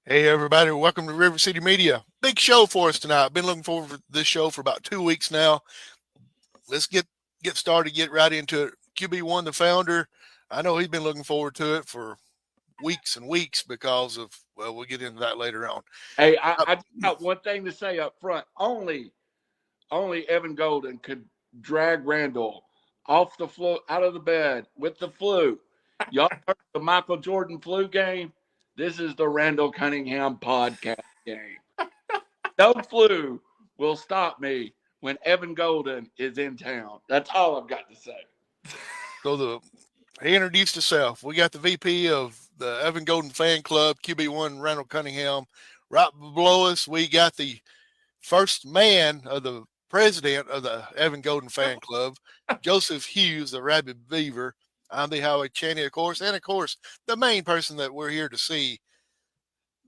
Hey everybody, welcome to River City Media. Big show for us tonight. Been looking forward to this show for about 2 weeks now. Let's get started, get right into it. QB1, the founder, I know he's been looking forward to it for weeks and weeks because of, well, we'll get into that later on. Hey, I, Uh, I just got one thing to say up front. Only Evan Golden could drag Randall off the flu out of the bed with the flu. Y'all heard the Michael Jordan flu game? This is the Randall Cunningham podcast game. No flu will stop me when Evan Golden is in town. That's all I've got to say. so he introduced himself. We got the VP of the Evan Golden Fan Club, QB1, Randall Cunningham. Right below us, we got the first man of the president of the Evan Golden Fan Club, Joseph Hughes, the Rabid Beaver. I'm the Howie Chaney, of course, and of course, the main person that we're here to see,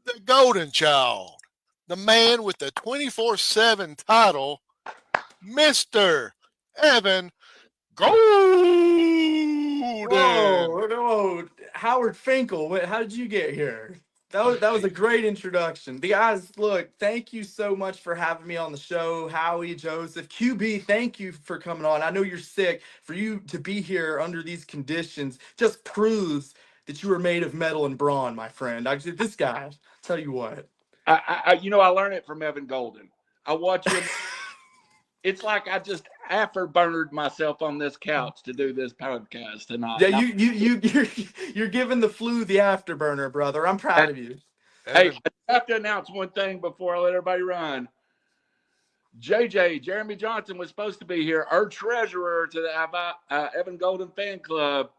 the Golden Child, the man with the 24/7 title, Mr. Evan Golden. Whoa, no, Howard Finkel. How did you get here? That was a great introduction. The guys, look, thank you so much for having me on the show. Howie, Joseph, QB, thank you for coming on. I know you're sick. For you to be here under these conditions just proves that you were made of metal and brawn, my friend. This guy, tell you what. I learned it from Evan Golden. I watch him. It's like I just afterburnered myself on this couch to do this podcast tonight. Yeah, you're giving the flu the afterburner, brother. I'm proud of you. Hey, I have to announce one thing before I let everybody run. Jeremy Johnson was supposed to be here. Our treasurer to the Evan Golden Fan Club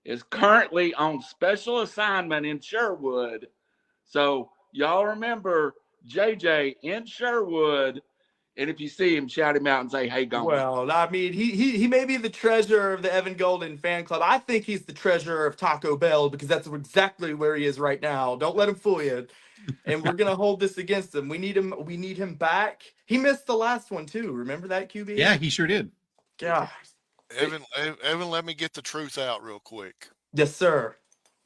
is currently on special assignment in Sherwood. So y'all remember JJ in Sherwood. And if you see him, shout him out and say, "Hey, Golden." Well, I mean, he may be the treasurer of the Evan Golden Fan Club. I think he's the treasurer of Taco Bell because that's exactly where he is right now. Don't let him fool you. And we're gonna hold this against him. We need him. We need him back. He missed the last one too. Remember that, QB? Yeah, he sure did. Yeah. Evan, let me get the truth out real quick. Yes, sir.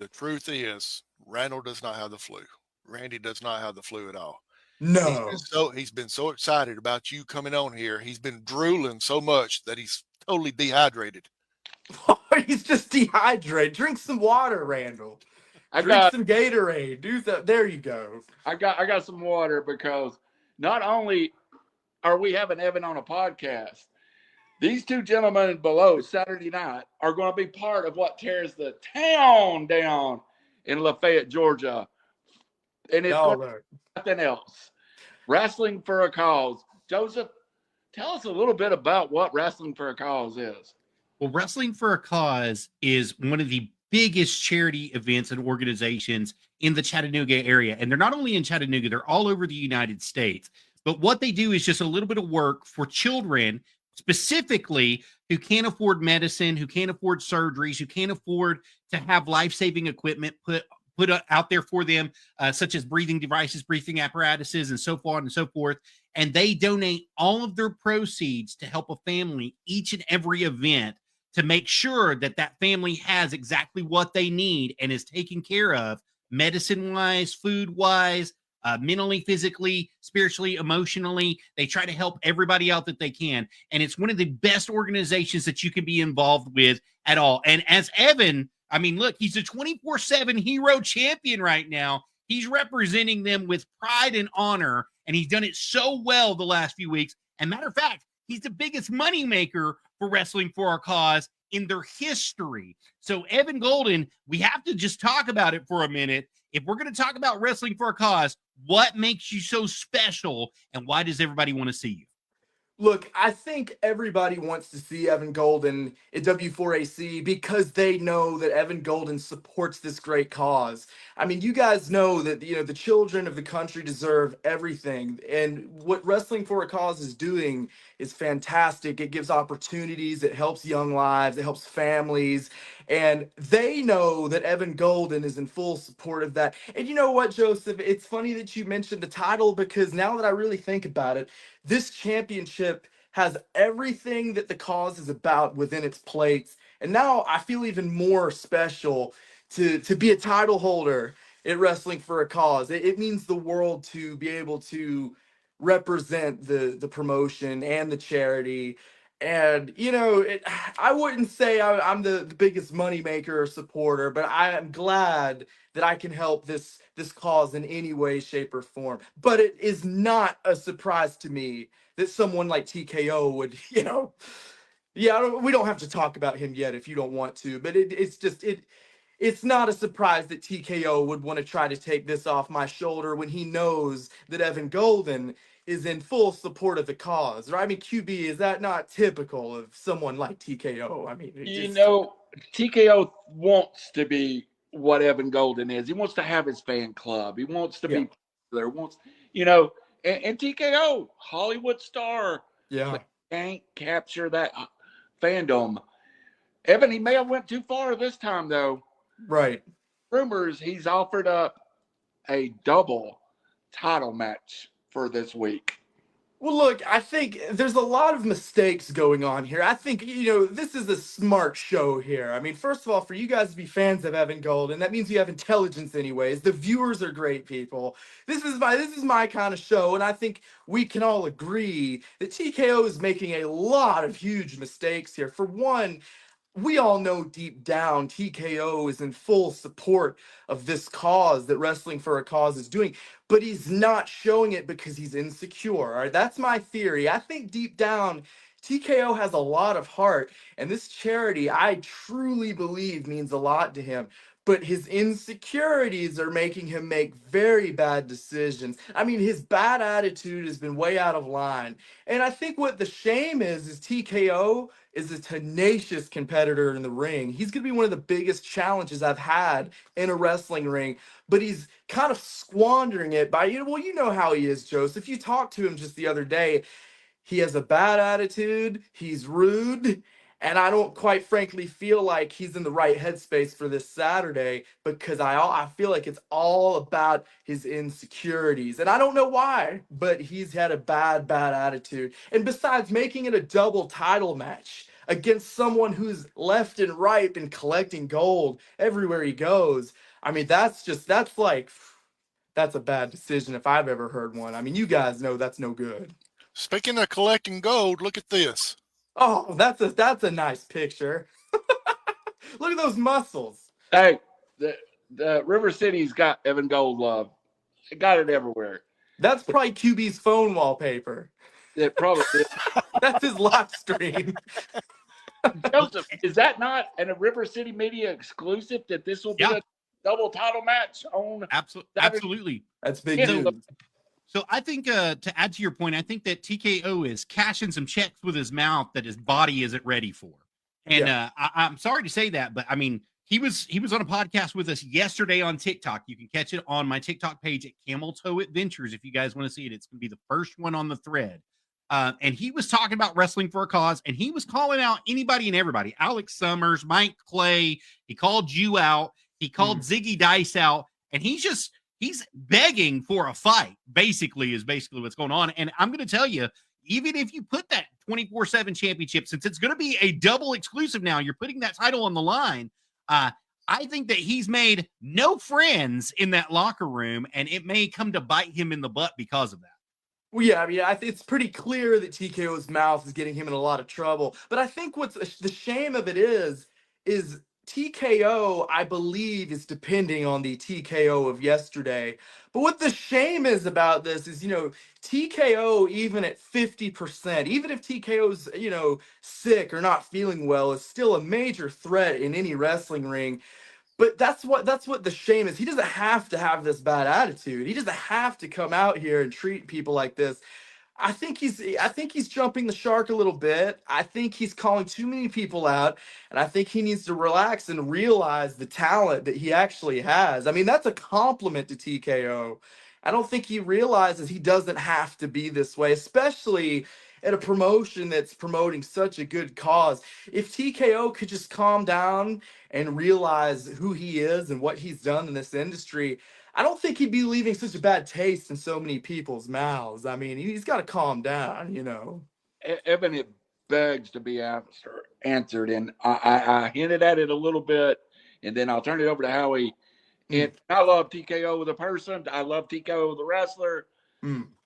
The truth is, Randall does not have the flu. Randy does not have the flu at all. No. He's been so excited about you coming on here. He's been drooling so much that he's totally dehydrated. He's just dehydrated. Drink some water, Randall. Drink some Gatorade. Do that. There you go. I got some water because not only are we having Evan on a podcast, these two gentlemen below Saturday night are going to be part of what tears the town down in Lafayette, Georgia. And it's nothing else. Wrestling for a Cause. Joseph, tell us a little bit about what Wrestling for a Cause is. Well, Wrestling for a Cause is one of the biggest charity events and organizations in the Chattanooga area. And they're not only in Chattanooga, they're all over the United States. But what they do is just a little bit of work for children, specifically who can't afford medicine, who can't afford surgeries, who can't afford to have life-saving equipment put out there for them, such as breathing devices, breathing apparatuses, and so on and so forth. And they donate all of their proceeds to help a family each and every event to make sure that that family has exactly what they need and is taken care of medicine-wise, food-wise, mentally, physically, spiritually, emotionally. They try to help everybody out that they can. And it's one of the best organizations that you can be involved with at all. And as Evan, I mean, look, he's a 24/7 hero champion right now. He's representing them with pride and honor, and he's done it so well the last few weeks. And matter of fact, he's the biggest moneymaker for Wrestling for Our Cause in their history. So, Evan Golden, we have to just talk about it for a minute. If we're going to talk about Wrestling for a Cause, what makes you so special, and why does everybody want to see you? Look, I think everybody wants to see Evan Golden at W4AC because they know that Evan Golden supports this great cause. I mean, you guys know that, the children of the country deserve everything. And what Wrestling for a Cause is doing is fantastic. It gives opportunities. It helps young lives. It helps families. And they know that Evan Golden is in full support of that. And you know what, Joseph? It's funny that you mentioned the title because now that I really think about it, this championship has everything that the cause is about within its plates. And now I feel even more special to be a title holder at Wrestling for a Cause. It means the world to be able to represent the promotion and the charity. And I wouldn't say I'm the biggest moneymaker or supporter, but I am glad that I can help this cause in any way, shape, or form. But it is not a surprise to me that someone like TKO would, yeah, we don't have to talk about him yet if you don't want to, but it's not a surprise that TKO would want to try to take this off my shoulder when he knows that Evan Golden is in full support of the cause. Right? I mean, QB, is that not typical of someone like TKO? I mean, TKO wants to be what Evan Golden is. He wants to have his fan club. He wants to be there. And TKO, Hollywood star, yeah, but can't capture that fandom. Evan, he may have went too far this time though. right. Rumors he's offered up a double title match for this week. Well, look, I think there's a lot of mistakes going on here. I think, this is a smart show here. I mean, first of all, for you guys to be fans of Evan Golden, that means you have intelligence anyways. The viewers are great people. This is my kind of show, and I think we can all agree that TKO is making a lot of huge mistakes here. For one, we all know deep down TKO is in full support of this cause that Wrestling for a Cause is doing, but he's not showing it because he's insecure. All right, that's my theory. I think deep down TKO has a lot of heart, and this charity, I truly believe, means a lot to him. But his insecurities are making him make very bad decisions. I mean, his bad attitude has been way out of line. And I think what the shame is TKO is a tenacious competitor in the ring. He's going to be one of the biggest challenges I've had in a wrestling ring, but he's kind of squandering it by, you know how he is, Joseph. You talked to him just the other day. He has a bad attitude. He's rude. And I don't quite frankly feel like he's in the right headspace for this Saturday because I feel like it's all about his insecurities. And I don't know why, but he's had a bad attitude. And besides, making it a double title match against someone who's left and right been collecting gold everywhere he goes, I mean, that's a bad decision if I've ever heard one. I mean, you guys know that's no good. Speaking of collecting gold, look at this. Oh, that's a nice picture. Look at those muscles. Hey, the River City's got Evan Gold love. It got it everywhere. That's probably QB's phone wallpaper. It probably is. That's his lock screen. Joseph, is that not a River City Media exclusive that this will be a double title match on? Absolutely. That's big news. So I think to add to your point, I think that TKO is cashing some checks with his mouth that his body isn't ready for. And I'm sorry to say that, but I mean, he was on a podcast with us yesterday on TikTok. You can catch it on my TikTok page at Camel Toe Adventures if you guys want to see it. It's going to be the first one on the thread. And he was talking about Wrestling for a Cause, and he was calling out anybody and everybody. Alex Summers, Mike Clay. He called you out. He called Ziggy Dice out, and he's begging for a fight, basically what's going on. And I'm going to tell you, even if you put that 24/7 championship, since it's going to be a double exclusive now, you're putting that title on the line. I think that he's made no friends in that locker room, and it may come to bite him in the butt because of that. Well, yeah, I mean, it's pretty clear that TKO's mouth is getting him in a lot of trouble. But I think what's the shame of it is TKO, I believe, is depending on the TKO of yesterday. But what the shame is about this is, TKO, even at 50%, even if TKO's, sick or not feeling well, is still a major threat in any wrestling ring. But that's what the shame is. He doesn't have to have this bad attitude. He doesn't have to come out here and treat people like this. I think he's jumping the shark a little bit. I think he's calling too many people out, and I think he needs to relax and realize the talent that he actually has. I mean, that's a compliment to TKO. I don't think he realizes he doesn't have to be this way, especially at a promotion that's promoting such a good cause. If TKO could just calm down and realize who he is and what he's done in this industry, I don't think he'd be leaving such a bad taste in so many people's mouths. I mean, he's got to calm down, Evan, it begs to be answered, and I hinted at it a little bit, and then I'll turn it over to Howie. And I love TKO the person. I love TKO the wrestler.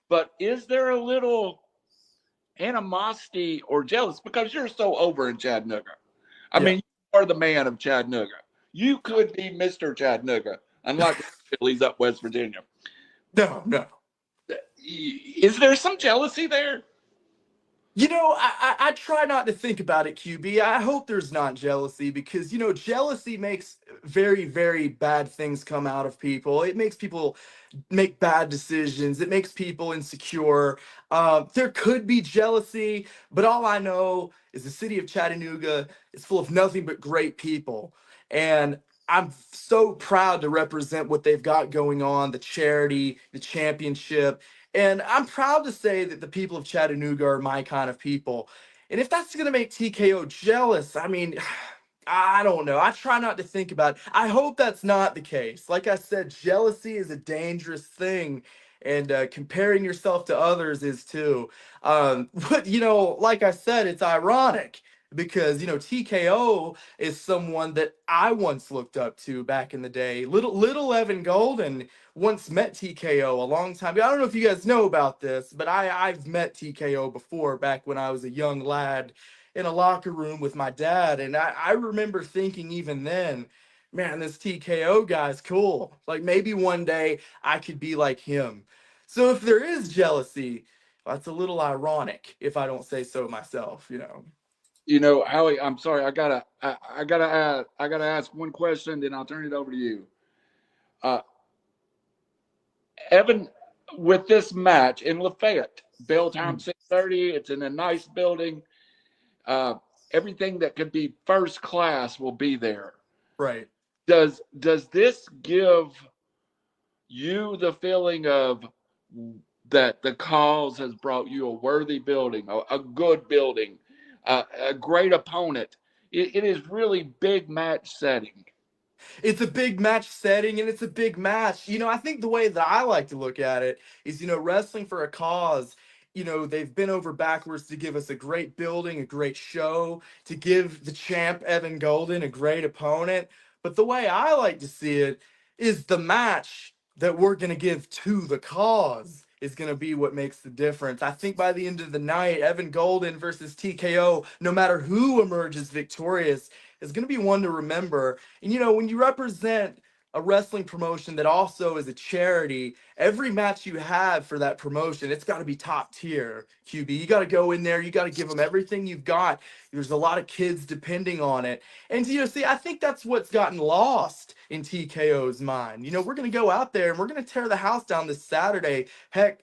But is there a little animosity or jealous because you're so over in Chattanooga? I mean, you are the man of Chattanooga. You could be Mr. Chattanooga, unlike Phillies up West Virginia. No. Is there some jealousy there? You know, I try not to think about it, QB. I hope there's not jealousy because, you know, jealousy makes very, very bad things come out of people. It makes people make bad decisions. It makes people insecure. There could be jealousy, but all I know is the city of Chattanooga is full of nothing but great people. And I'm so proud to represent what they've got going on, the charity, the championship. And I'm proud to say that the people of Chattanooga are my kind of people. And if that's going to make TKO jealous, I mean, I don't know. I try not to think about it. I hope that's not the case. Like I said, jealousy is a dangerous thing, and comparing yourself to others is too. But, you know, like I said, it's ironic because, you know, TKO is someone that I once looked up to back in the day. Little Evan Golden once met TKO a long time ago. I don't know if you guys know about this, but I've met TKO before back when I was a young lad in a locker room with my dad. And I remember thinking even then, man, this TKO guy's cool. Like maybe one day I could be like him. So if there is jealousy, that's a little ironic if I don't say so myself, you know. You know, Howie, I'm sorry. I gotta ask one question, then I'll turn it over to you. Uh, Evan, with this match in Lafayette, bell time 6:30. It's in a nice building. Uh, Everything that could be first class will be there. Right. Does this give you the feeling of that the cause has brought you a worthy building, a good building, a great opponent? It is really big match setting. It's a big match setting and it's a big match. You know, I think the way that I like to look at it is, you know, wrestling for a cause. You know, they've been over backwards to give us a great building, a great show, to give the champ Evan Golden a great opponent. But the way I like to see it is the match that we're going to give to the cause is going to be what makes the difference. I think by the end of the night, Evan Golden versus TKO, no matter who emerges victorious, is going to be one to remember. And, you know, when you represent a wrestling promotion that also is a charity, every match you have for that promotion, it's got to be top tier, QB. You got to go in there. You got to give them everything you've got. There's a lot of kids depending on it. And, you know, see, I think that's what's gotten lost in TKO's mind. You know, we're going to go out there and we're going to tear the house down this Saturday. Heck,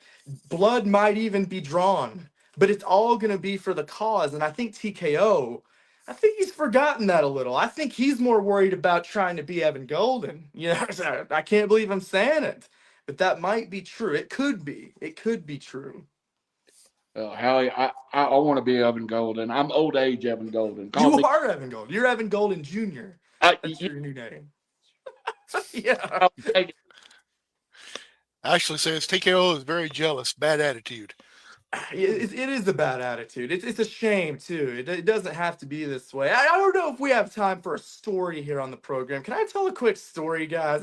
blood might even be drawn, but it's all going to be for the cause. And I think TKO, I think he's forgotten that a little. I think he's more worried about trying to be Evan Golden. You know, I can't believe I'm saying it, but that might be true. It could be. It could be true. Howie, I want to be Evan Golden. I'm old age Evan Golden. Call You me. are Evan Golden. You're Evan Golden Jr. That's your new name. Yeah. Actually says TKO is very jealous, bad attitude. It is a bad attitude. It's a shame too. It doesn't have to be this way. I don't know if we have time for a story here on the program. Can I tell a quick story, guys?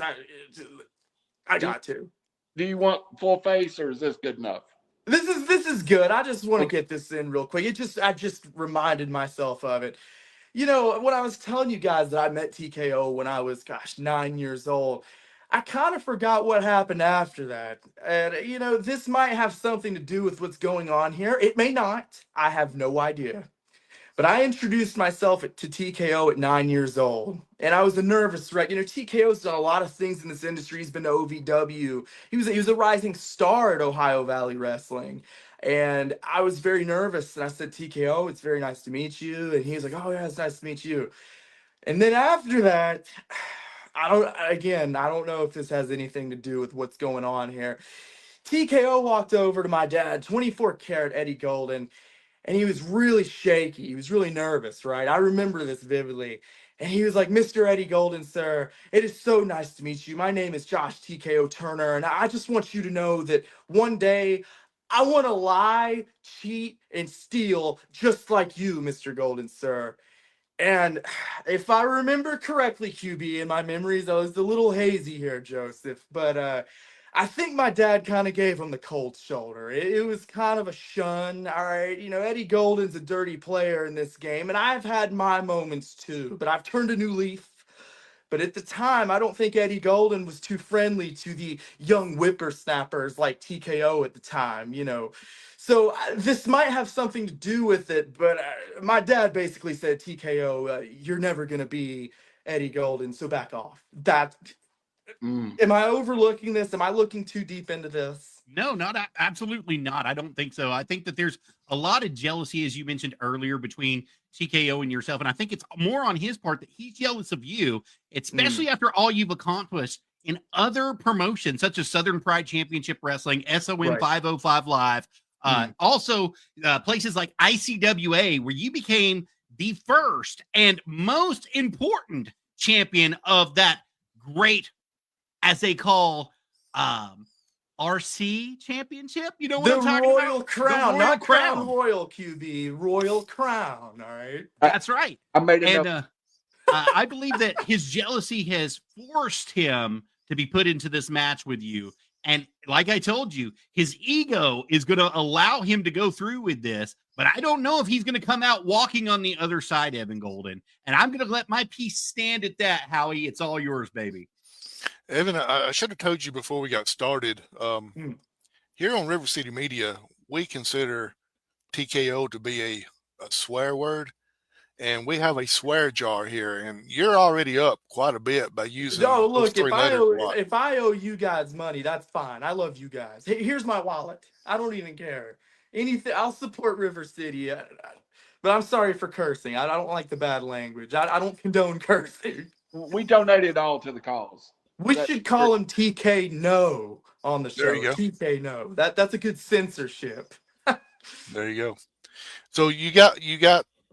I got to. Do you want full face or is this good enough? This is good. I just want to get this in real quick. I just reminded myself of it. You know, when I was telling you guys that I met TKO when I was, 9 years old, I kind of forgot what happened after that. And, you know, this might have something to do with what's going on here. It may not. I have no idea. But I introduced myself to TKO at 9 years old, and I was a nervous wreck. You know, TKO's done a lot of things in this industry. He's been to OVW. He was a rising star at Ohio Valley Wrestling, and I was very nervous. And I said, TKO, it's very nice to meet you. And he was like, oh yeah, it's nice to meet you. And then after that, I don't know if this has anything to do with what's going on here. TKO walked over to my dad, 24 karat Eddie Golden, and he was really shaky. He was really nervous, right? I remember this vividly. And he was like, Mr. Eddie Golden, sir, it is so nice to meet you. My name is Josh TKO Turner, and I just want you to know that one day I want to lie, cheat, and steal just like you, Mr. Golden, sir. And if I remember correctly, QB, in my memories, I was a little hazy here, Joseph, but I think my dad kind of gave him the cold shoulder. It was kind of a shun. All right. Eddie Golden's a dirty player in this game, and I've had my moments too, but I've turned a new leaf. But at the time, I don't think Eddie Golden was too friendly to the young whippersnappers like TKO at the time. So this might have something to do with it, but my dad basically said, TKO, you're never going to be Eddie Golden, so back off. Am I overlooking this? Am I looking too deep into this? No, absolutely not. I don't think so. I think that there's a lot of jealousy, as you mentioned earlier, between TKO and yourself. And I think it's more on his part that he's jealous of you, especially after all you've accomplished in other promotions, such as Southern Pride Championship Wrestling, SOM Right. 505 Live, also places like ICWA, where you became the first and most important champion of that great, as they call, RC championship. You know what The I'm talking Royal about? Crown, The not Crown Royal, QB. Royal Crown, all right? That's right. I made it And up. I believe that his jealousy has forced him to be put into this match with you. And like I told you, his ego is going to allow him to go through with this, but I don't know if he's going to come out walking on the other side, Evan Golden. And I'm going to let my piece stand at that, Howie. It's all yours, baby. Evan, I should have told you before we got started. Here on River City Media, we consider TKO to be a swear word, and we have a swear jar here. And you're already up quite a bit by using No, those look, three letters a lot. if I owe you guys money, that's fine. I love you guys. Here's my wallet. I don't even care. Anything, I'll support River City. But I'm sorry for cursing. I don't like the bad language. I don't condone cursing. We donated all to the cause. We should call him TK No on the show. There you go. TK No. That's a good censorship. There you go. So you got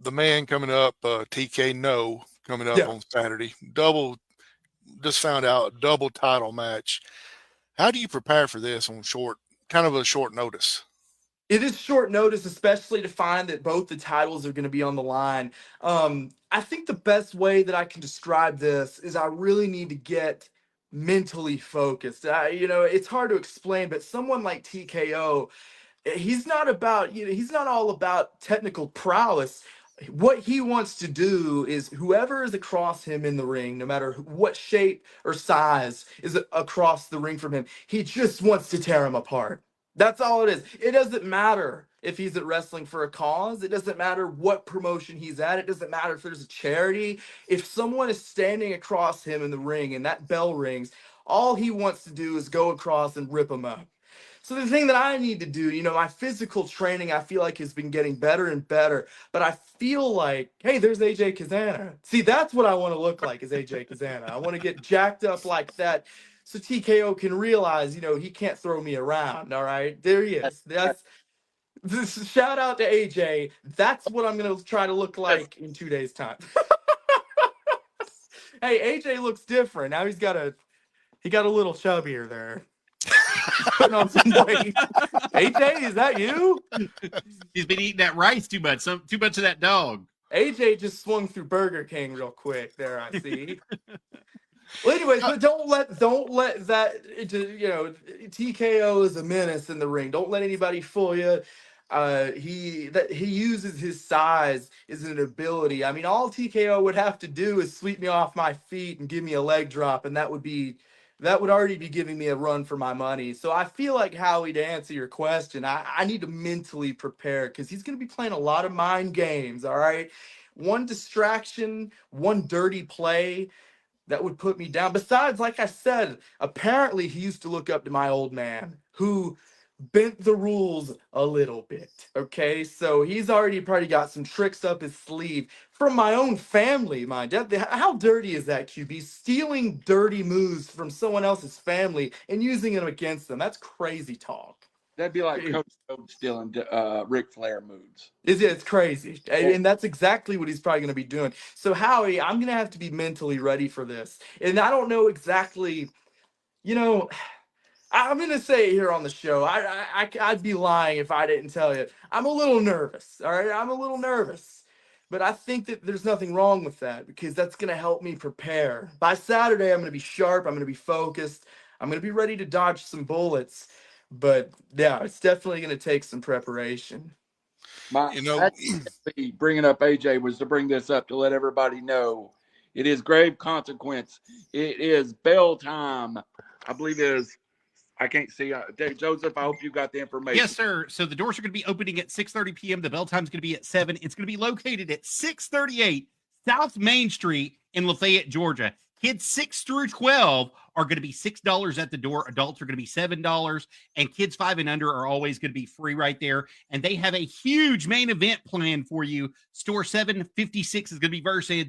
the man coming up, TK No, coming up on Saturday. Just found out, double title match. How do you prepare for this on kind of a short notice? It is short notice, especially to find that both the titles are going to be on the line. I think the best way that I can describe this is I really need to get mentally focused. It's hard to explain, but someone like TKO, he's not all about technical prowess. What he wants to do is whoever is across him in the ring, no matter what shape or size is across the ring from him, he just wants to tear him apart. That's all it is. It doesn't matter if he's at Wrestling for a Cause. It doesn't matter what promotion he's at. It doesn't matter if there's a charity. If someone is standing across him in the ring and that bell rings, all he wants to do is go across and rip him up. So the thing that I need to do, my physical training, I feel like has been getting better and better, but I feel like, hey, there's AJ Kazana. See, that's what I want to look like is AJ Kazana. I want to get jacked up like that so TKO can realize, he can't throw me around, all right? There he is. Shout out to AJ. That's what I'm going to try to look like in 2 days' time. Hey, AJ looks different. Now he got a little chubbier there. Putting on some weight. AJ, is that you? He's been eating that rice too much. Too much of that dog. AJ just swung through Burger King real quick. There, I see. Well, anyways, but don't let that TKO is a menace in the ring. Don't let anybody fool you. He uses his size as an ability. I mean, all TKO would have to do is sweep me off my feet and give me a leg drop, and that would already be giving me a run for my money. So I feel like, Howie, to answer your question, I need to mentally prepare because he's going to be playing a lot of mind games, all right? One distraction, one dirty play, that would put me down. Besides, like I said, apparently he used to look up to my old man who bent the rules a little bit, okay? So he's already probably got some tricks up his sleeve from my own family, mind. How dirty is that, QB? Stealing dirty moves from someone else's family and using them against them. That's crazy talk. That'd be like Coach Rhodes stealing Ric Flair moves. It's crazy. And that's exactly what he's probably going to be doing. So, Howie, I'm going to have to be mentally ready for this. And I don't know exactly, I'm going to say it here on the show. I'd be lying if I didn't tell you. I'm a little nervous, all right? I'm a little nervous. But I think that there's nothing wrong with that because that's going to help me prepare. By Saturday, I'm going to be sharp. I'm going to be focused. I'm going to be ready to dodge some bullets. But yeah, it's definitely going to take some preparation. My You know, actually bringing up AJ was to bring this up to let everybody know it is grave consequence. It is bell time. I believe it is. I can't see. Joseph, I hope you got the information. Yes, sir. So the doors are going to be opening at 6:30 p.m. The bell time's going to be at 7. It's going to be located at 638 South Main Street in Lafayette, Georgia. Kids 6 through 12 are going to be $6 at the door. Adults are going to be $7. And kids 5 and under are always going to be free right there. And they have a huge main event planned for you. Store 756 is going to be versus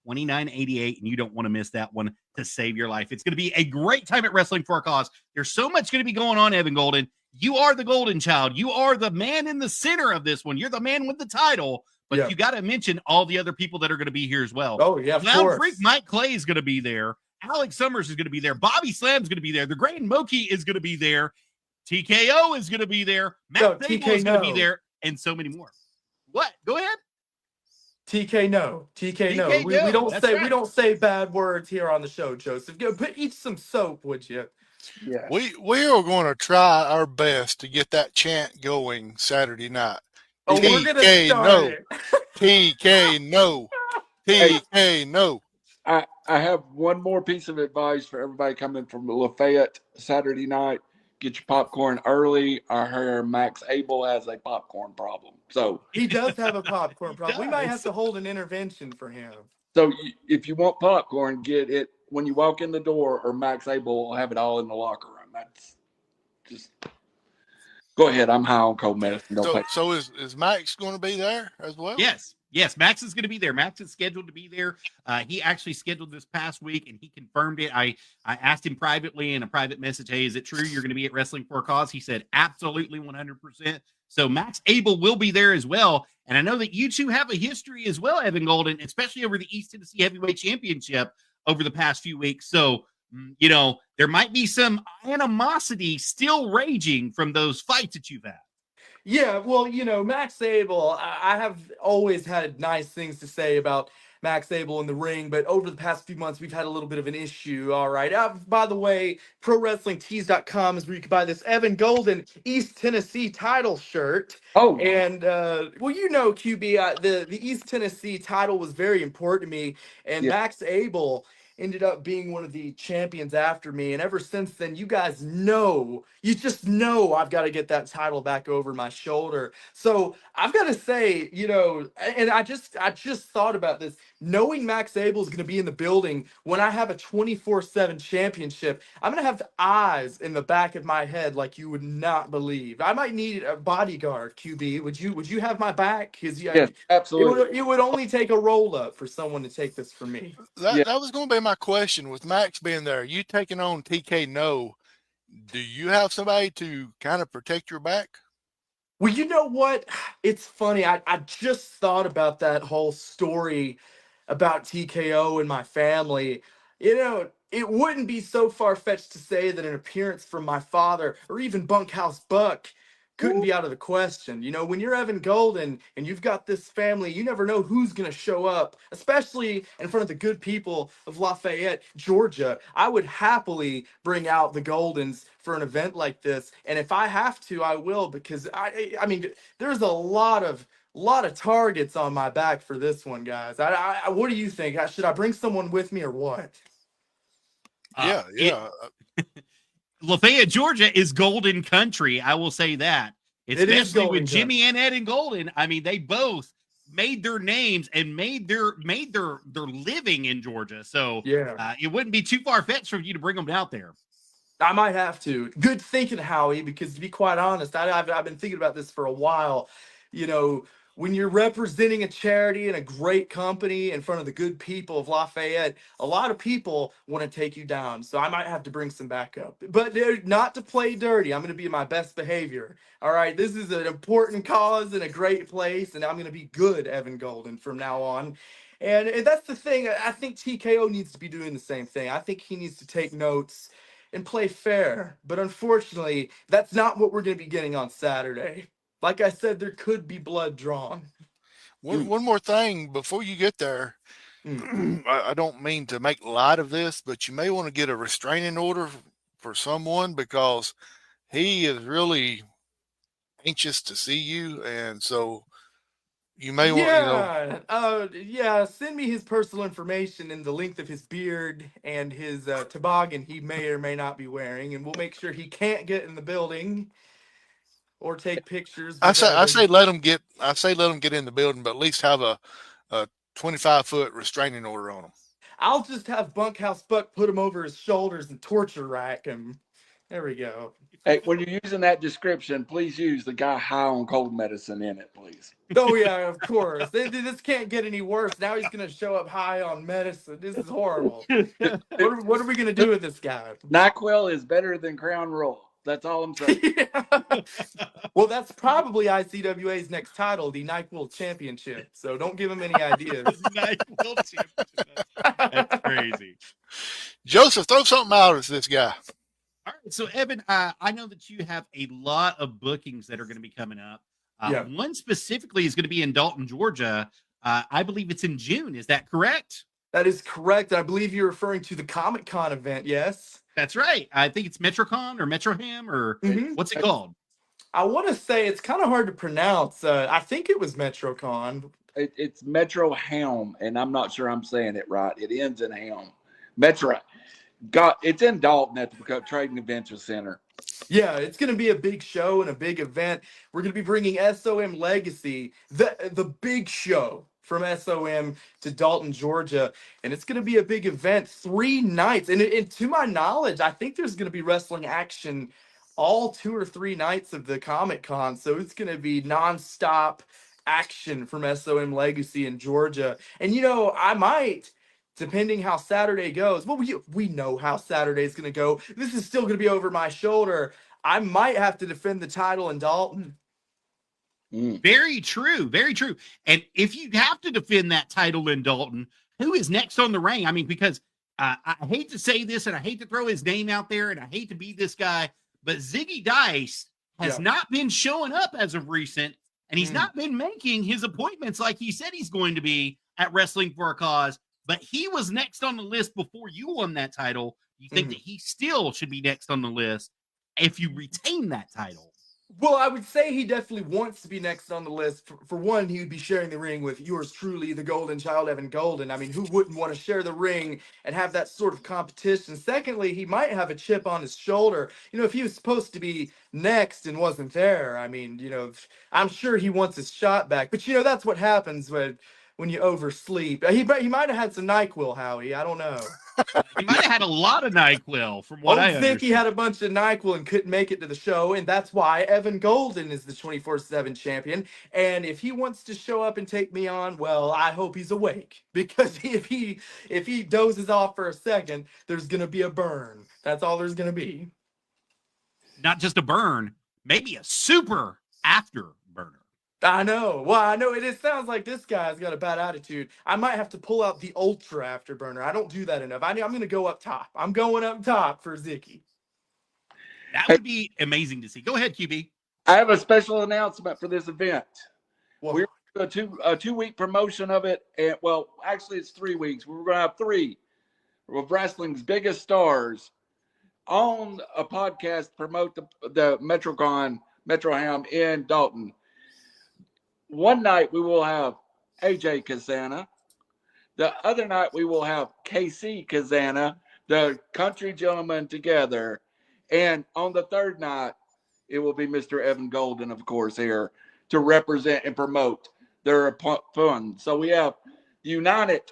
2988, and you don't want to miss that one to save your life. It's going to be a great time at Wrestling for a Cause. There's so much going to be going on, Evan Golden. You are the golden child. You are the man in the center of this one. You're the man with the title, but Yeah. you got to mention all the other people that are going to be here as well. Oh, yeah, of Clown course. Freak Mike Clay is going to be there. Alex Summers is going to be there. Bobby Slam is going to be there. The Great Moki is going to be there. TKO is going to be there. Matt Sable is going to be there, and so many more. What? Go ahead. TK no. We don't That's say right. we don't say bad words here on the show, Joseph. Go eat some soap, would you? Yeah. we are going to try our best to get that chant going Saturday night. Oh, we're gonna TK start no, it. TK no, TK no. I have one more piece of advice for everybody coming from Lafayette Saturday night. Get your popcorn early. I heard Max Abel has a popcorn problem. So He does have a popcorn problem. We might does. have to hold an intervention for him. if you want popcorn, get it when you walk in the door, or Max Abel will have it all in the locker room. That's just go ahead. I'm high on cold medicine. Don't pay. So is Max going to be there as well? Yes, Max is going to be there. Max is scheduled to be there. He actually scheduled this past week, and he confirmed it. I asked him privately in a private message, hey, is it true you're going to be at Wrestling for a Cause? He said, absolutely 100%. So Max Abel will be there as well. And I know that you two have a history as well, Evan Golden, especially over the East Tennessee Heavyweight Championship over the past few weeks. So, you know, there might be some animosity still raging from those fights that you've had. Yeah, well, you know, Max Abel, I have always had nice things to say about Max Abel in the ring, but over the past few months, we've had a little bit of an issue. All right. By the way, ProWrestlingTees.com is where you can buy this Evan Golden East Tennessee title shirt. Oh, And, well, you know, QB, the East Tennessee title was very important to me, and Yeah. Max Abel ended up being one of the champions after me. And ever since then, you guys know, you just know I've got to get that title back over my shoulder. So I've got to say, you know, and I just thought about this, knowing Max Abel is going to be in the building when I have a 24/7 championship, I'm going to have eyes in the back of my head like you would not believe. I might need a bodyguard, QB. Would you have my back? Because yes, absolutely. it would only take a roll up for someone to take this from me. That Yeah. that was going to be my question with Max being there. You taking on TK no? Do you have somebody to kind of protect your back? Well, you know what? It's funny. I just thought about that whole story about TKO and my family. You know, it wouldn't be so far-fetched to say that an appearance from my father or even Bunkhouse Buck couldn't be out of the question. You know, when you're Evan Golden and you've got this family, you never know who's going to show up, especially in front of the good people of Lafayette, Georgia. I would happily bring out the Goldens for an event like this. And if I have to, I will, because I mean, there's a lot of targets on my back for this one, guys. What do you think? Should I bring someone with me or what? Yeah. Lafayette, Georgia is golden country. I will say that, It is especially golden with Jimmy and Ed and Golden. I mean, they both made their names and made their living in Georgia. So Yeah. it wouldn't be too far fetched for you to bring them out there. I might have to. Good thinking, Howie, because to be quite honest, I've been thinking about this for a while. You know, when you're representing a charity and a great company in front of the good people of Lafayette, a lot of people want to take you down. So I might have to bring some backup. But not to play dirty. I'm going to be in my best behavior. All right, this is an important cause and a great place, and I'm going to be good, Evan Golden, from now on. And that's the thing. I think TKO needs to be doing the same thing. I think he needs to take notes and play fair. But unfortunately, that's not what we're going to be getting on Saturday. Like I said, there could be blood drawn. One more thing before you get there. Mm. I don't mean to make light of this, but you may want to get a restraining order for someone because he is really anxious to see you, and so you may want, Yeah, send me his personal information and the length of his beard and his toboggan he may or may not be wearing, and we'll make sure he can't get in the building or take pictures with I Evan. say let him get in the building, but at least have a 25-foot restraining order on him. I'll just have Bunkhouse Buck put him over his shoulders and torture rack him. There we go. Hey, when you're using that description, please use the guy high on cold medicine in it, please. Oh yeah, of course. This can't get any worse. Now he's gonna show up high on medicine. This is horrible. What are we gonna do with this guy? NyQuil is better than Crown Royal. That's all I'm saying. Yeah. Well, that's probably ICWA's next title, the NyQuil Championship. So don't give him any ideas. NyQuil championship. That's crazy. Joseph, throw something out at this guy. All right, so Evan, I know that you have a lot of bookings that are going to be coming up. Yeah. One specifically is going to be in Dalton, Georgia. I believe it's in June. Is that correct? That is correct. I believe you're referring to the Comic-Con event, yes? That's right. I think it's MetroCon or MetroHam or what's it called? I want to say it's kind of hard to pronounce. I think it was MetroCon. It's Metro Helm, and I'm not sure I'm saying it right. It ends in Helm. Metro. It's in Dalton at the Trading Adventure Center. Yeah, it's going to be a big show and a big event. We're going to be bringing SOM Legacy, the big show from SOM to Dalton, Georgia. And it's going to be a big event, 3 nights. And to my knowledge, I think there's going to be wrestling action all 2 or 3 nights of the Comic-Con. So it's going to be nonstop action from SOM Legacy in Georgia. And, I might, depending how Saturday goes, well, we know how Saturday is going to go. This is still going to be over my shoulder. I might have to defend the title in Dalton. Very true. Very true. And if you have to defend that title in Dalton, who is next on the ring? I mean, because I hate to say this and I hate to throw his name out there and I hate to be this guy, but Ziggy Dice has not been showing up as of recent, and he's not been making his appointments like he said he's going to be at Wrestling for a Cause. But he was next on the list before you won that title. You think that he still should be next on the list if you retain that title? Well, I would say he definitely wants to be next on the list. For one, he would be sharing the ring with yours truly, the Golden Child, Evan Golden. I mean, who wouldn't want to share the ring and have that sort of competition? Secondly, he might have a chip on his shoulder. If he was supposed to be next and wasn't there, I mean, I'm sure he wants his shot back. But, that's what happens when you oversleep. He might have had some NyQuil, Howie. I don't know. He might have had a lot of NyQuil from what I think he had a bunch of NyQuil and couldn't make it to the show, and that's why Evan Golden is the 24/7 champion. And if he wants to show up and take me on, well, I hope he's awake, because if he dozes off for a second, there's gonna be a burn. That's all there's gonna be. Not just a burn, maybe a super after burner. I know. Well, I know it sounds like this guy's got a bad attitude. I might have to pull out the ultra afterburner. I don't do that enough. I'm going to go up top. I'm going up top for Zicky. That would be amazing to see. Go ahead, QB. I have a special announcement for this event. What? We're going to do a 2-week promotion of it. And, well, actually, it's 3 weeks. We're going to have 3 of wrestling's biggest stars on a podcast promote the MetroHam in Dalton. One night we will have AJ Kazana. The other night we will have KC Kazana, the country gentlemen together. And on the third night, it will be Mr. Evan Golden, of course, here to represent and promote their fun. So we have United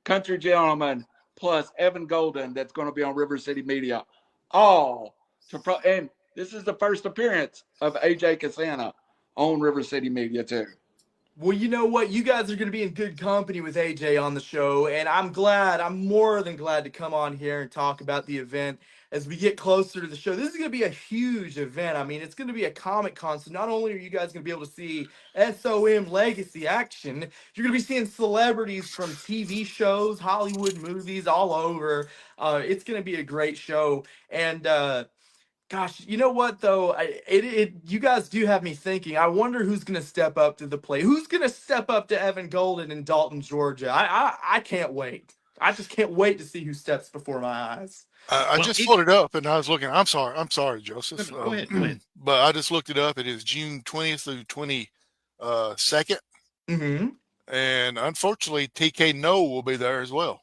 Country Gentlemen plus Evan Golden that's going to be on River City Media. And this is the first appearance of AJ Kazana on River City Media too. Well, you know what? You guys are going to be in good company with AJ on the show, and I'm more than glad to come on here and talk about the event as we get closer to the show. This is going to be a huge event. I mean, it's going to be a Comic-Con, so not only are you guys going to be able to see SOM Legacy action, you're going to be seeing celebrities from TV shows, Hollywood movies, all over. It's going to be a great show, and Gosh, you know what though? You guys do have me thinking. I wonder who's going to step up to the plate. Who's going to step up to Evan Golden in Dalton, Georgia? I can't wait. I just can't wait to see who steps before my eyes. I Well, just pulled it up and I was looking. I'm sorry, No, Joseph. no, go ahead. Go ahead. But I just looked it up. It is June 20th through 22nd. Mm-hmm. And unfortunately, TK No will be there as well.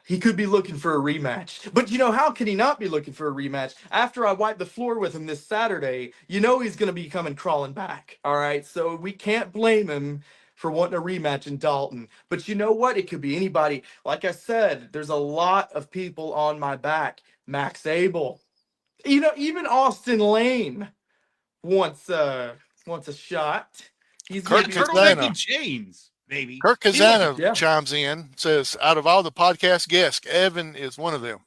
He could be looking for a rematch. But how can he not be looking for a rematch? After I wipe the floor with him this Saturday, he's going to be coming crawling back. All right. So we can't blame him for wanting a rematch in Dalton. But you know what? It could be anybody. Like I said, there's a lot of people on my back. Max Abel. Even Austin Lane wants a shot. He's Kirk going to be Kazana. Turtleneck Chains, baby. Kirk Kazana Yeah. chimes in, says, out of all the podcast guests, Evan is one of them.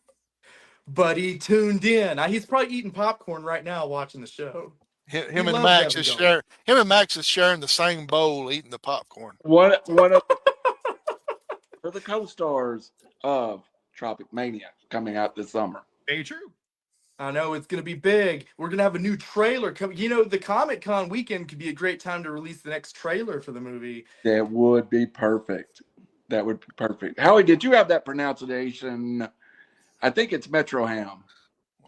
But he tuned in. He's probably eating popcorn right now watching the show. Him and Max is sharing the same bowl, eating the popcorn. One of the co-stars of Tropic Mania coming out this summer. Very true. I know it's going to be big. We're going to have a new trailer coming. The Comic-Con weekend could be a great time to release the next trailer for the movie. That would be perfect. That would be perfect. Howie, did you have that pronunciation? I think it's Metroham.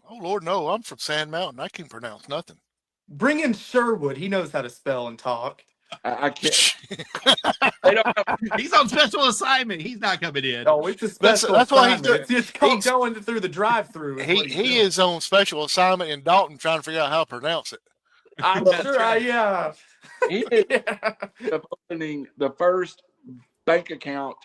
Oh, Lord, no. I'm from Sand Mountain. I can't pronounce nothing. Bring in Sherwood. He knows how to spell and talk. I can't. They don't have, He's on special assignment. He's not coming in. Oh, it's a special That's why he's assignment. It's just going through the drive-through. He is on special assignment in Dalton trying to figure out how to pronounce it. I'm sure yeah. he is opening the first bank account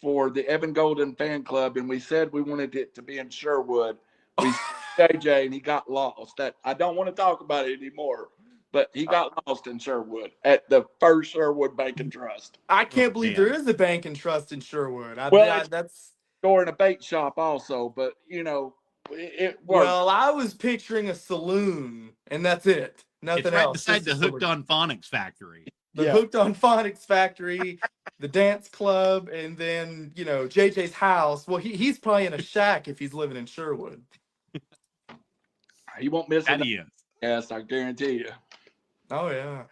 for the Evan Golden fan club, and we said we wanted it to be in Sherwood. We JJ, and he got lost. I don't want to talk about it anymore, but he got lost in Sherwood at the First Sherwood Bank and Trust. I can't believe there is a bank and trust in Sherwood. That's store and a bait shop also, but it worked. Well, I was picturing a saloon, and that's it. Nothing It's right else. beside Just the a Hooked saloon. on Phonics factory. The Hooked on Phonics factory, the dance club, and then JJ's house. Well, he's probably in a shack if he's living in Sherwood. He won't miss That it. he is. Yes, I guarantee you. Oh yeah.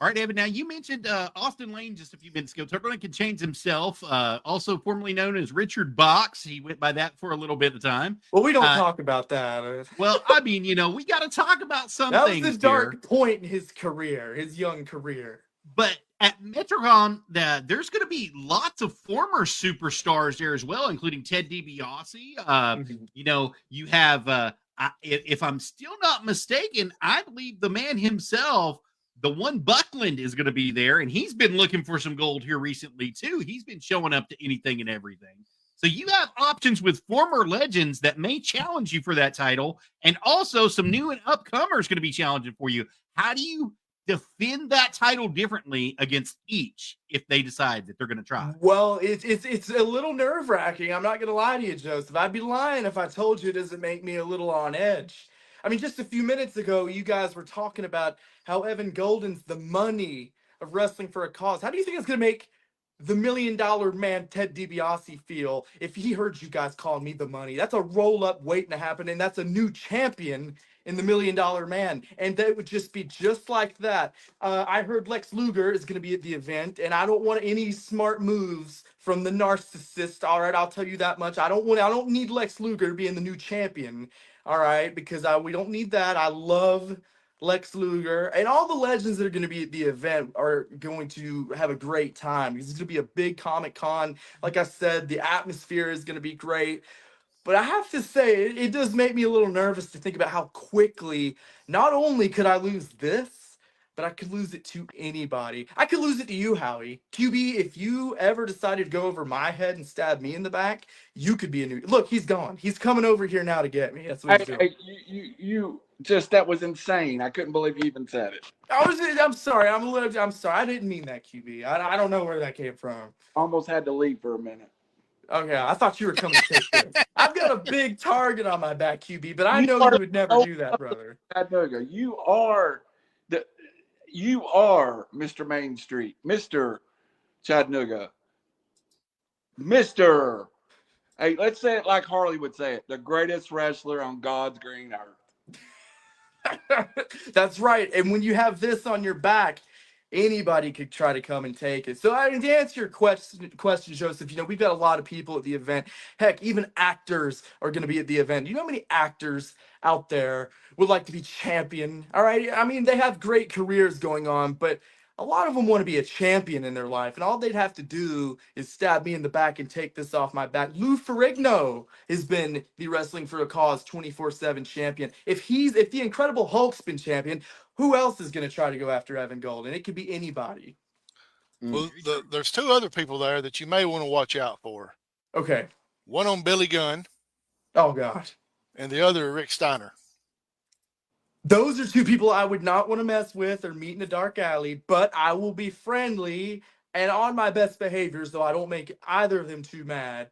All right, Evan. Now you mentioned Austin Lane just a few minutes ago. Turtleneck can change himself, also formerly known as Richard Box. He went by that for a little bit of time. Well, we don't talk about that. Well, I mean, we got to talk about some That things was the dark here. point in his career, his young career. But at MetroCon, there's going to be lots of former superstars there as well, including Ted DiBiase. You have, if I'm still not mistaken, I believe the man himself, the one Buckland, is going to be there, and he's been looking for some gold here recently too. He's been showing up to anything and everything. So you have options with former legends that may challenge you for that title, and also some new and upcomers going to be challenging for you. How do you defend that title differently against each if they decide that they're going to try? Well, it's a little nerve-wracking. I'm not going to lie to you, Joseph. I'd be lying if I told you it doesn't make me a little on edge. I mean, just a few minutes ago, you guys were talking about how Evan Golden's the money of wrestling for a cause. How do you think it's going to make the $1 million man Ted DiBiase feel if he heard you guys calling me the money? That's a roll-up waiting to happen, and that's a new champion in the $1 Million Man, and that would just be just like that. I heard Lex Luger is going to be at the event, and I don't want any smart moves from the narcissist. All right, I'll tell you that much. I don't need Lex Luger being the new champion. All right, because we don't need that. I love Lex Luger, and all the legends that are going to be at the event are going to have a great time. It's going to be a big Comic-Con. Like I said, the atmosphere is going to be great. But I have to say, it does make me a little nervous to think about how quickly, not only could I lose this, but I could lose it to anybody. I could lose it to you, Howie. QB, if you ever decided to go over my head and stab me in the back, you could be a new... Look, he's gone. He's coming over here now to get me. That's what he's doing. You just, that was insane. I couldn't believe you even said it. I'm sorry. I'm sorry. I didn't mean that, QB. I don't know where that came from. Almost had to leave for a minute. Okay, I thought you were coming to take this. I've got a big target on my back, QB, but I know you would never do that, brother. Chattanooga, you are Mr. Main Street, Mr. Chattanooga, Mr. Hey, let's say it like Harley would say it: the greatest wrestler on God's green earth. That's right. And when you have this on your back, anybody could try to come and take it. So, I mean, to answer your question, Joseph, we've got a lot of people at the event. Heck, even actors are going to be at the event. You know how many actors out there would like to be champion? All right. I mean, they have great careers going on, but a lot of them want to be a champion in their life, and all they'd have to do is stab me in the back and take this off my back. Lou Ferrigno has been the Wrestling for a Cause 24/7 champion. If the Incredible Hulk's been champion, who else is going to try to go after Evan Golden? It could be anybody. Well, there's two other people there that you may want to watch out for. Okay. One on Billy Gunn, Oh God. and the other Rick Steiner. Those are two people I would not want to mess with or meet in a dark alley, but I will be friendly and on my best behaviors, though I don't make either of them too mad.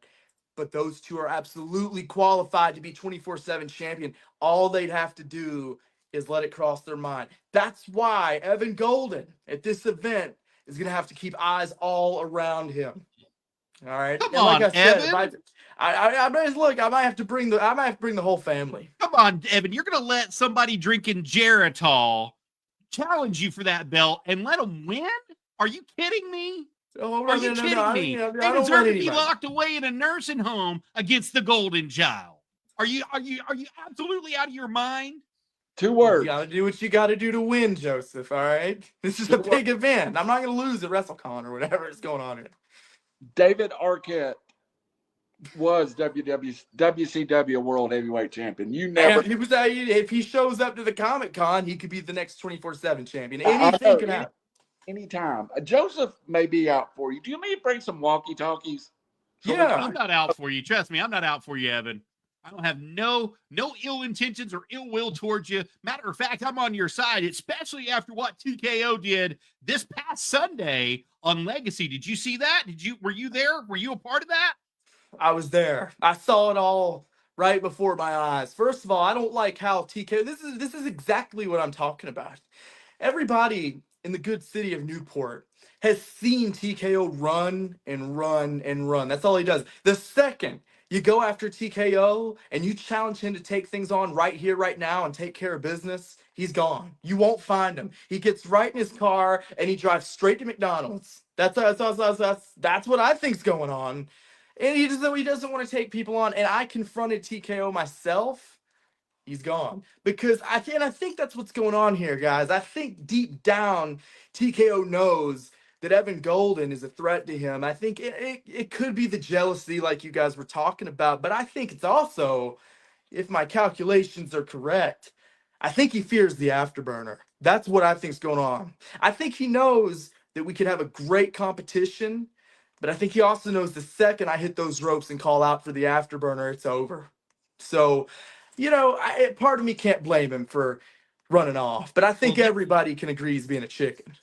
But those two are absolutely qualified to be 24/7 champion. All they'd have to do is let it cross their mind. That's why Evan Golden at this event is going to have to keep eyes all around him. All right. Come And like on, I said, Evan. I look, I might have to bring the whole family. Come on, Evan. You're going to let somebody drinking Geritol challenge you for that belt and let them win? Are you kidding me? Oh, Are you kidding me? They deserve to be locked away in a nursing home against the Golden Child. Are you absolutely out of your mind? 2 words. You gotta do what you gotta do to win, Joseph. All right. This is a big event. I'm not gonna lose at WrestleCon or whatever is going on here. David Arquette was WCW World Heavyweight Champion. You never. And he was if he shows up to the Comic Con, he could be the next 24/7 champion. Anything can happen. Anytime. Joseph may be out for you. Do you mean to bring some walkie-talkies? Yeah. I'm not out for you. Trust me, I'm not out for you, Evan. I don't have no ill intentions or ill will towards you. Matter of fact, I'm on your side, especially after what TKO did this past Sunday on Legacy. Did you see that? Were you there? Were you a part of that? I was there. I saw it all right before my eyes. First of all, I don't like how TKO. This is exactly what I'm talking about. Everybody in the good city of Newport has seen TKO run and run and run. That's all he does. The second you go after TKO and you challenge him to take things on right here, right now, and take care of business, he's gone. You won't find him. He gets right in his car and he drives straight to McDonald's. That's what I think's going on. And he doesn't want to take people on. And I confronted TKO myself. He's gone because I think that's what's going on here, guys. I think deep down, TKO knows that Evan Golden is a threat to him. I think it could be the jealousy, like you guys were talking about, but I think it's also, if my calculations are correct, I think he fears the afterburner. That's what I think's going on. I think he knows that we could have a great competition, but I think he also knows the second I hit those ropes and call out for the afterburner, it's over. So, part of me can't blame him for running off, but I think everybody can agree he's being a chicken.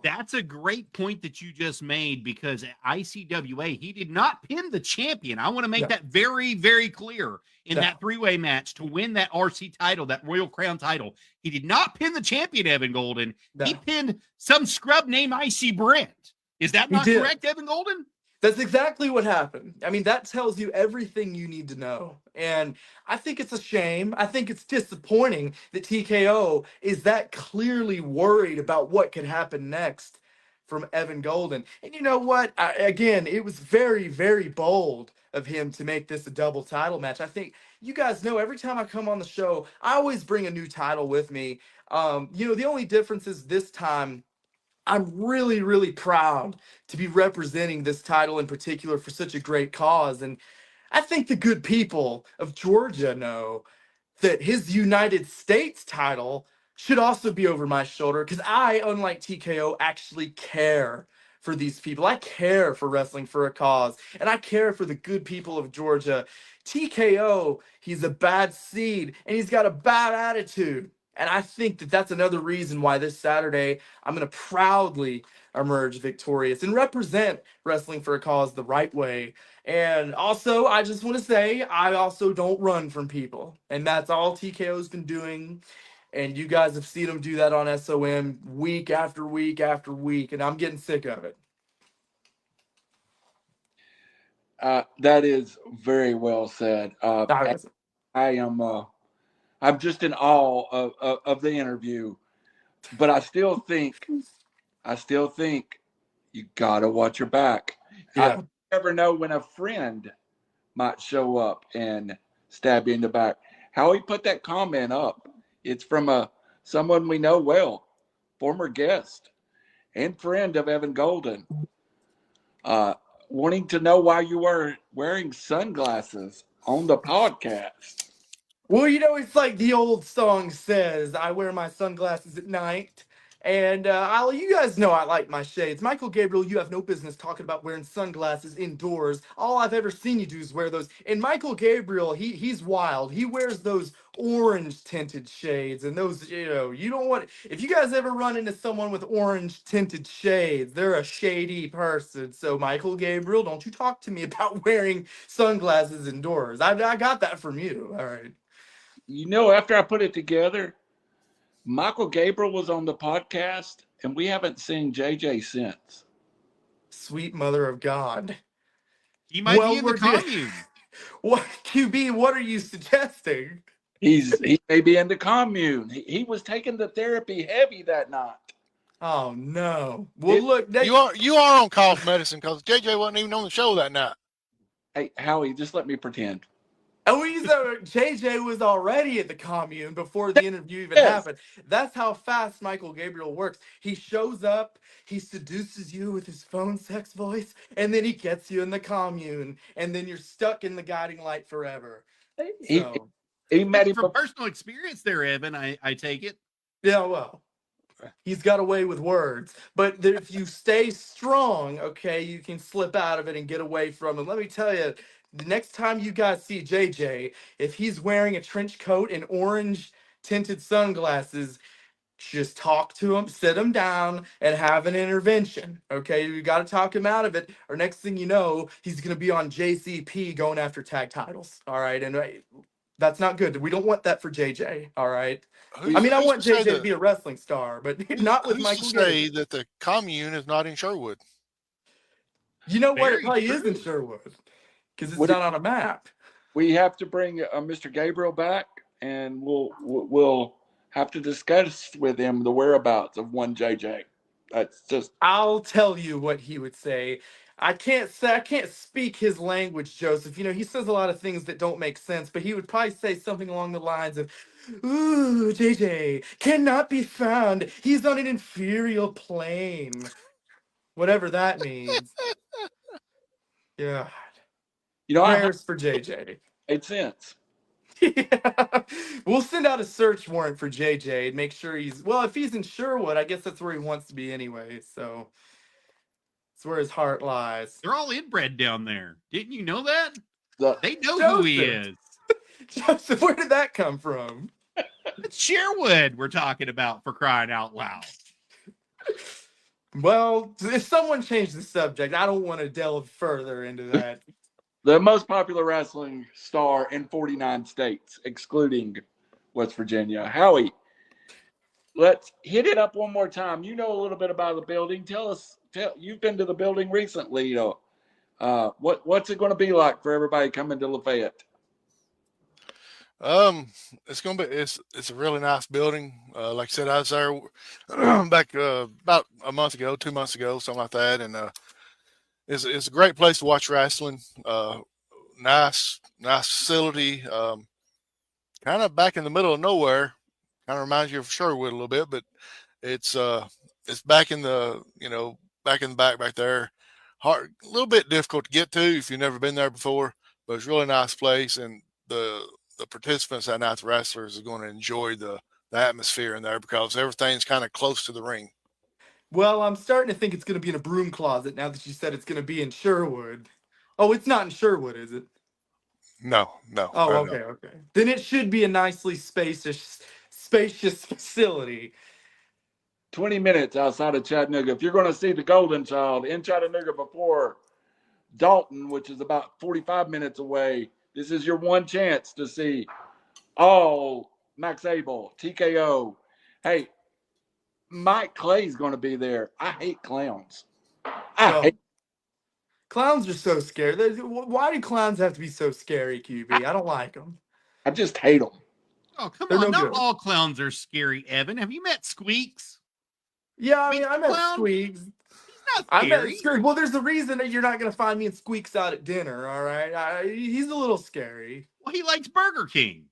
That's a great point that you just made, because at ICWA, he did not pin the champion. I want to make that very, very clear in that three-way match to win that RC title, that Royal Crown title. He did not pin the champion, Evan Golden. He pinned some scrub named Icy Brent. Is that not correct, Evan Golden? That's exactly what happened. I mean, that tells you everything you need to know. And I think it's a shame. I think it's disappointing that TKO is that clearly worried about what could happen next from Evan Golden. And you know what? Again, it was very, very bold of him to make this a double title match. I think you guys know every time I come on the show, I always bring a new title with me. The only difference is this time, I'm really, really proud to be representing this title in particular for such a great cause. And I think the good people of Georgia know that his United States title should also be over my shoulder, because I, unlike TKO, actually care for these people. I care for Wrestling for a Cause, and I care for the good people of Georgia. TKO, he's a bad seed, and he's got a bad attitude. And I think that that's another reason why this Saturday I'm going to proudly emerge victorious and represent Wrestling for a Cause the right way. And also, I just want to say, I also don't run from people. And that's all TKO's been doing. And you guys have seen him do that on SOM week after week after week. And I'm getting sick of it. That is very well said. Ah, I am. I'm just in awe of the interview, but I still think you gotta watch your back. I yeah. never know when a friend might show up and stab you in the back. How he put that comment up? It's from someone we know well, former guest and friend of Evan Golden, uh, wanting to know why you were wearing sunglasses on the podcast. Well, it's like the old song says, I wear my sunglasses at night. And you guys know I like my shades. Michael Gabriel, you have no business talking about wearing sunglasses indoors. All I've ever seen you do is wear those. And Michael Gabriel, he's wild. He wears those orange tinted shades. And those, you don't want, if you guys ever run into someone with orange tinted shades, they're a shady person. So, Michael Gabriel, don't you talk to me about wearing sunglasses indoors. I got that from you. All right. After I put it together, Michael Gabriel was on the podcast, and we haven't seen JJ since. Sweet mother of God. He might be Well, in the we're good. commune. What, QB, what are you suggesting? He may be in the commune. He was taking the therapy heavy that night. Oh no. Well, look, You are on cough medicine because JJ wasn't even on the show that night. Hey, Howie, just let me pretend. JJ was already at the commune before the interview even happened. That's how fast Michael Gabriel works. He shows up, he seduces you with his phone sex voice, and then he gets you in the commune, and then you're stuck in the guiding light forever. He So, he met him From personal experience there, Evan, I take it. yeah, well, he's got away with words. But if you stay strong, okay, you can slip out of it and get away from it. Let me tell you, the next time you guys see JJ, if he's wearing a trench coat and orange tinted sunglasses, just talk to him, sit him down, and have an intervention. Okay, you got to talk him out of it, or next thing you know, he's gonna be on JCP going after tag titles. All right, and that's not good. We don't want that for JJ. All right. I mean, I Who's want to say JJ to be a wrestling star, but not with who's to Michael say Gabriel. that the commune is not in Sherwood? You know what? It Very probably true. is in Sherwood because it's not on a map. We have to bring Mr. Gabriel back, and we'll have to discuss with him the whereabouts of one JJ. That's just I'll tell you what he would say. I can't speak his language, Joseph. He says a lot of things that don't make sense, but he would probably say something along the lines of, "Ooh, JJ cannot be found. He's on an inferior plane." Whatever that means. Yeah. I Prayers for JJ. made sense. Yeah. We'll send out a search warrant for JJ and make sure if he's in Sherwood, I guess that's where he wants to be anyway. So it's where his heart lies. They're all inbred down there. Didn't you know that? The, They know who he Joseph! is. Joseph, where did that come from? It's Sherwood we're talking about, for crying out loud. Well, if someone changed the subject, I don't want to delve further into that. the most popular wrestling star in 49 states, excluding West Virginia. Howie, let's hit it up one more time. You know a little bit about the building. You've been to the building recently. What's it going to be like for everybody coming to Lafayette? It's gonna be it's a really nice building. Like I said, I was there back about a month ago, 2 months ago, something like that, and it's a great place to watch wrestling. Nice facility. Kind of back in the middle of nowhere. Kind of reminds you of Sherwood a little bit, but it's back in the back in the back there. Hard, a little bit difficult to get to if you've never been there before, but it's a really nice place, and the participants that night, the wrestlers, are going to enjoy the atmosphere in there because everything's kind of close to the ring. Well, I'm starting to think it's going to be in a broom closet now that you said it's going to be in Sherwood. Oh, it's not in Sherwood, is it? No. Oh, okay. Then it should be a nicely spacious facility. 20 minutes outside of Chattanooga. If you're going to see the Golden Child in Chattanooga before Dalton, which is about 45 minutes away, this is your one chance to see all Max Abel, TKO. Hey, Mike Clay's going to be there. I hate clowns. Clowns are so scary. Why do clowns have to be so scary, QB? I don't like them. I just hate them. Oh, come They're on. no Not good. all clowns are scary, Evan. Have you met Squeaks? Yeah, I mean, I met Clown? Squeaks. He's not I met scary. Squeaks. Well, there's a reason that you're not going to find me and Squeaks out at dinner, all right? He's a little scary. Well, he likes Burger King.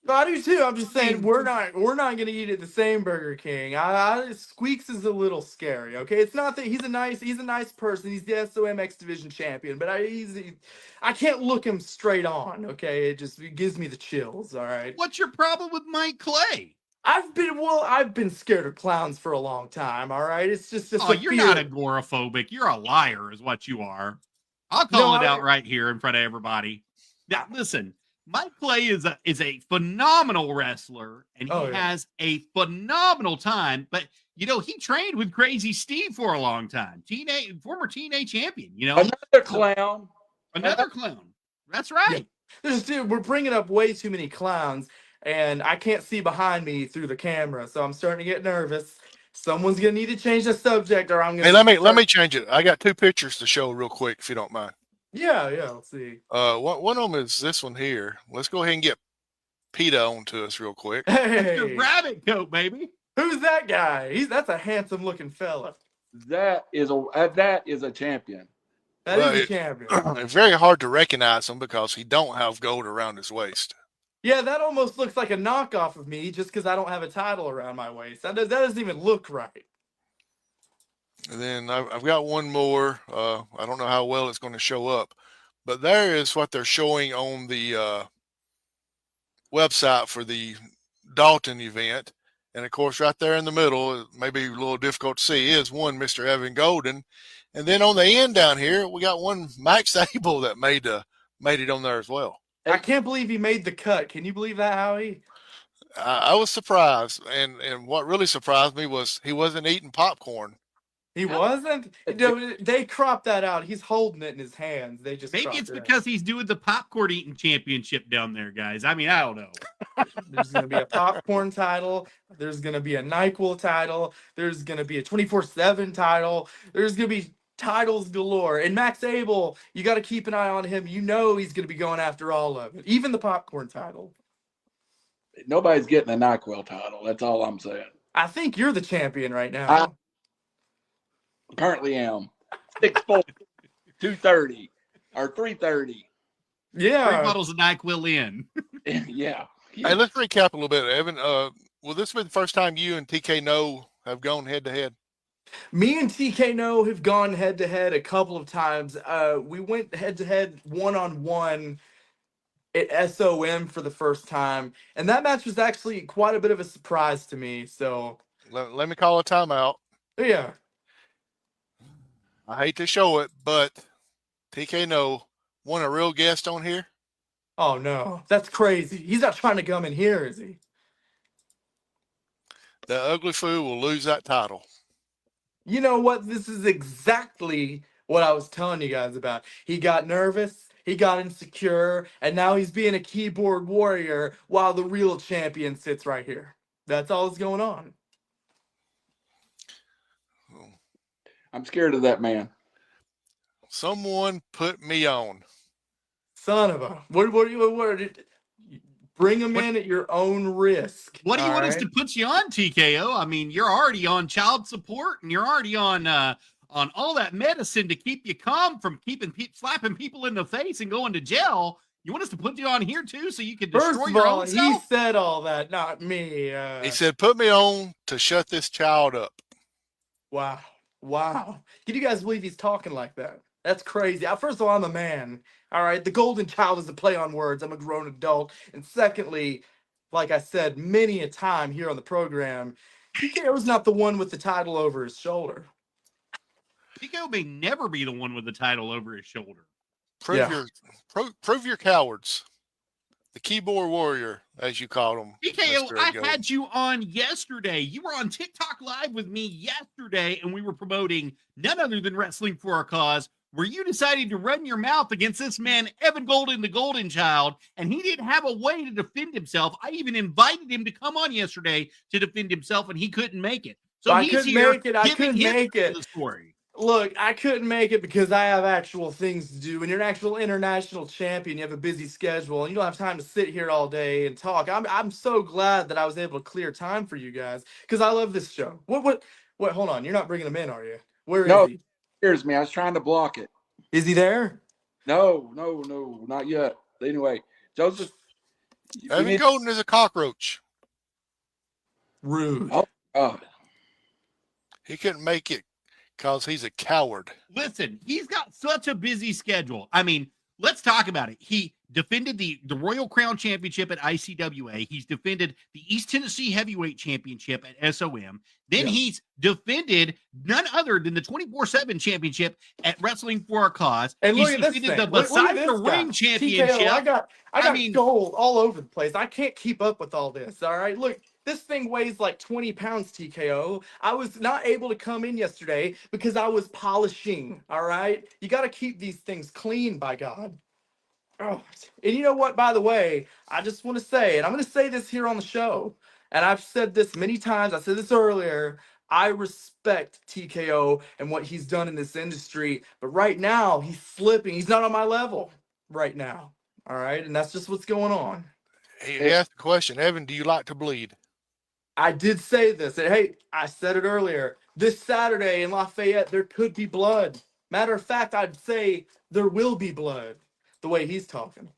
I do too. I'm just saying mean- we're not going to eat at the same Burger King. Squeaks is a little scary. Okay, it's not that he's a nice person. He's the SOMX division champion, but I can't look him straight on. Okay, it gives me the chills. All right. What's your problem with Mike Clay? I've been scared of clowns for a long time. All right, it's just Oh, a you're fear. not agoraphobic. You're a liar, is what you are. I'll call it out right here in front of everybody. Now, listen, Mike Clay is a phenomenal wrestler, and he has a phenomenal time. But he trained with Crazy Steve for a long time. Former TNA champion. Another clown. Another clown. That's right. Yeah. We're bringing up way too many clowns, and I can't see behind me through the camera, so I'm starting to get nervous. Someone's gonna need to change the subject, or I'm gonna. Hey, let me change it. I got 2 pictures to show real quick, if you don't mind. Yeah. Let's see. One of them is this one here. Let's go ahead and get PETA onto us real quick. Hey, Your rabbit coat, baby. who's that guy? That's a handsome looking fella. That is a champion. That is a champion. It's very hard to recognize him because he don't have gold around his waist. Yeah, that almost looks like a knockoff of me just because I don't have a title around my waist. That doesn't even look right. And then I've got one more. I don't know how well it's going to show up, but there is what they're showing on the website for the Dalton event. And of course, right there in the middle, it may be a little difficult to see, is one Mr. Evan Golden. And then on the end down here, we got one Max Abel that made it on there as well. I can't believe he made the cut. Can you believe that, Howie? I was surprised. And what really surprised me was he wasn't eating popcorn. He wasn't? They cropped that out. He's holding it in his hands. They just Maybe it's because he's doing the popcorn eating championship down there, guys. I mean, I don't know. There's going to be a popcorn title. There's going to be a NyQuil title. There's going to be a 24/7 title. There's going to be titles galore. And Max Abel, you got to keep an eye on him. He's going to be going after all of it, even the popcorn title. Nobody's getting a NyQuil title. That's all I'm saying. I think you're the champion right now. Currently am 6'4", 230 or 330. Yeah. 3 bottles of NyQuil in. Yeah. Hey, let's recap a little bit, Evan. Will this be the first time you and TK No have gone head to head? Me and TK No have gone head to head a couple of times. We went head to head 1-on-1 at SOM for the first time, and that match was actually quite a bit of a surprise to me. So let me call a timeout. Yeah. I hate to show it, but TK No want a real guest on here? Oh no, that's crazy. He's not trying to come in here, is he? The ugly fool will lose that title. You know what? This is exactly what I was telling you guys about. He got nervous, he got insecure, and now he's being a keyboard warrior while the real champion sits right here. That's all that's going on. I'm scared of that man. Someone put me on. Son of a... What bring him in at your own risk. What do you want us right? to put you on, TKO? I mean, you're already on child support, and you're already on all that medicine to keep you calm from slapping people in the face and going to jail. You want us to put you on here too, so you can destroy First of your all, own he self? said all that, not me. He said, put me on to shut this child up. Wow. Can you guys believe he's talking like that? That's crazy. First of all, I'm a man. All right. The golden child is a play on words. I'm a grown adult. And secondly, like I said many a time here on the program, TKO's not the one with the title over his shoulder. TKO may never be the one with the title over his shoulder. Prove your cowards. The keyboard warrior, as you called him. TKO, I had you on yesterday. You were on TikTok Live with me yesterday, and we were promoting none other than Wrestling for a Cause, where you decided to run your mouth against this man, Evan Golden, the Golden Child, and he didn't have a way to defend himself. I even invited him to come on yesterday to defend himself, and he couldn't make it. So I he's couldn't here make it. I couldn't make it. The story. Look, I couldn't make it because I have actual things to do. And you're an actual international champion. You have a busy schedule, and you don't have time to sit here all day and talk. I'm so glad that I was able to clear time for you guys because I love this show. What? Hold on, you're not bringing him in, are you? Where is No, he? here's me. I was trying to block it. Is he there? No, not yet. Anyway, Joseph, we Evan need. Golden is a cockroach. Rude. Oh God. He couldn't make it because he's a coward. Listen, he's got such a busy schedule. I mean, let's talk about it. He defended the Royal Crown Championship at ICWA. He's defended the East Tennessee Heavyweight Championship at SOM. Then he's defended none other than the 24/7 Championship at Wrestling for a Cause. And He's look at this defended thing. the Look at Beside this the Ring guy. Championship. TKO, I got mean- gold all over the place. I can't keep up with all this. All right, look, this thing weighs like 20 pounds. TKO. I was not able to come in yesterday because I was polishing. All right, you got to keep these things clean, by God. Oh, and you know what? By the way, I just want to say, and I'm going to say this here on the show, and I've said this many times. I said this earlier. I respect TKO and what he's done in this industry, but right now he's slipping. He's not on my level right now. All right, and that's just what's going on. He asked the question, Evan, do you like to bleed? I did say this, and hey, I said it earlier. This Saturday in Lafayette, there could be blood. Matter of fact, I'd say there will be blood. The way he's talking.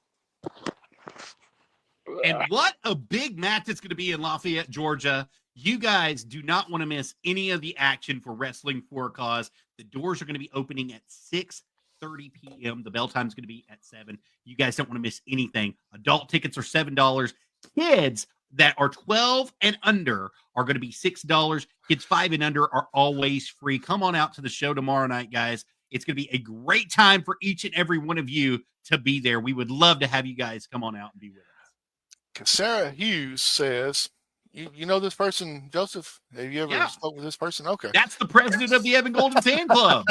And what a big match it's going to be in Lafayette, Georgia. You guys do not want to miss any of the action for Wrestling for a Cause. The doors are going to be opening at 6:30 p.m. The bell time is going to be at 7. You guys don't want to miss anything. Adult tickets are $7. Kids that are 12 and under are going to be $6. Kids 5 and under are always free. Come on out to the show tomorrow night, guys. It's going to be a great time for each and every one of you to be there. We would love to have you guys come on out and be with us. Sarah Hughes says, you know this person, Joseph? Have you ever spoke with this person? Okay. That's the president of the Evan Golden Fan Club.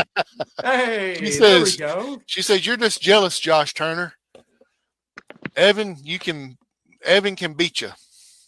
Hey, She there says, we go. She says, you're just jealous, Josh Turner. Evan can beat you.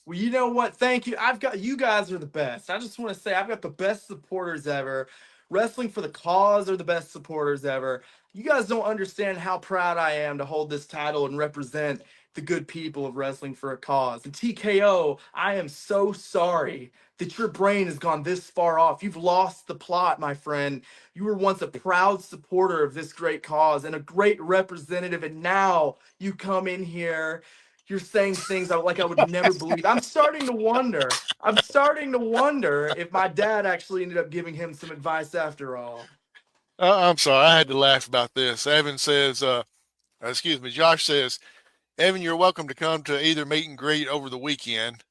Well, you know what? Thank you. You guys are the best. I just want to say I've got the best supporters ever. Wrestling for the Cause are the best supporters ever. You guys don't understand how proud I am to hold this title and represent the good people of Wrestling for a Cause. And TKO, I am so sorry that your brain has gone this far off. You've lost the plot, my friend. You were once a proud supporter of this great cause and a great representative, and now you come in here. You're saying things I would never believe. I'm starting to wonder if my dad actually ended up giving him some advice after all. I'm sorry. I had to laugh about this. Evan says, Josh says, Evan, you're welcome to come to either meet and greet over the weekend.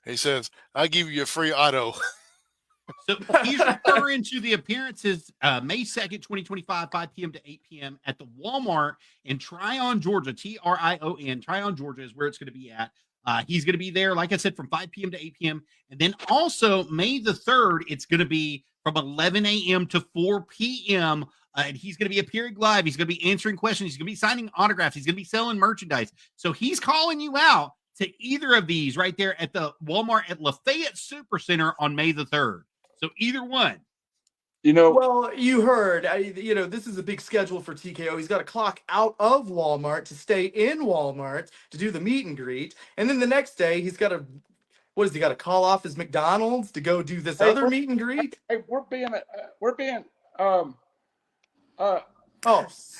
He says, I'll give you a free auto. So he's referring to the appearances May 2nd, 2025, 5 p.m. to 8 p.m. at the Walmart in Tryon, Georgia. Trion. Tryon, Georgia is where it's going to be at. He's going to be there, like I said, from 5 p.m. to 8 p.m. And then also May the 3rd, it's going to be from 11 a.m. to 4 p.m. And he's going to be appearing live. He's going to be answering questions. He's going to be signing autographs. He's going to be selling merchandise. So he's calling you out to either of these right there at the Walmart at Lafayette Supercenter on May the 3rd. So either one. Well, you heard, this is a big schedule for TKO. He's got to clock out of Walmart to stay in Walmart to do the meet and greet. And then the next day, he's got to, he got to call off his McDonald's to go do this other meet and greet? Hey,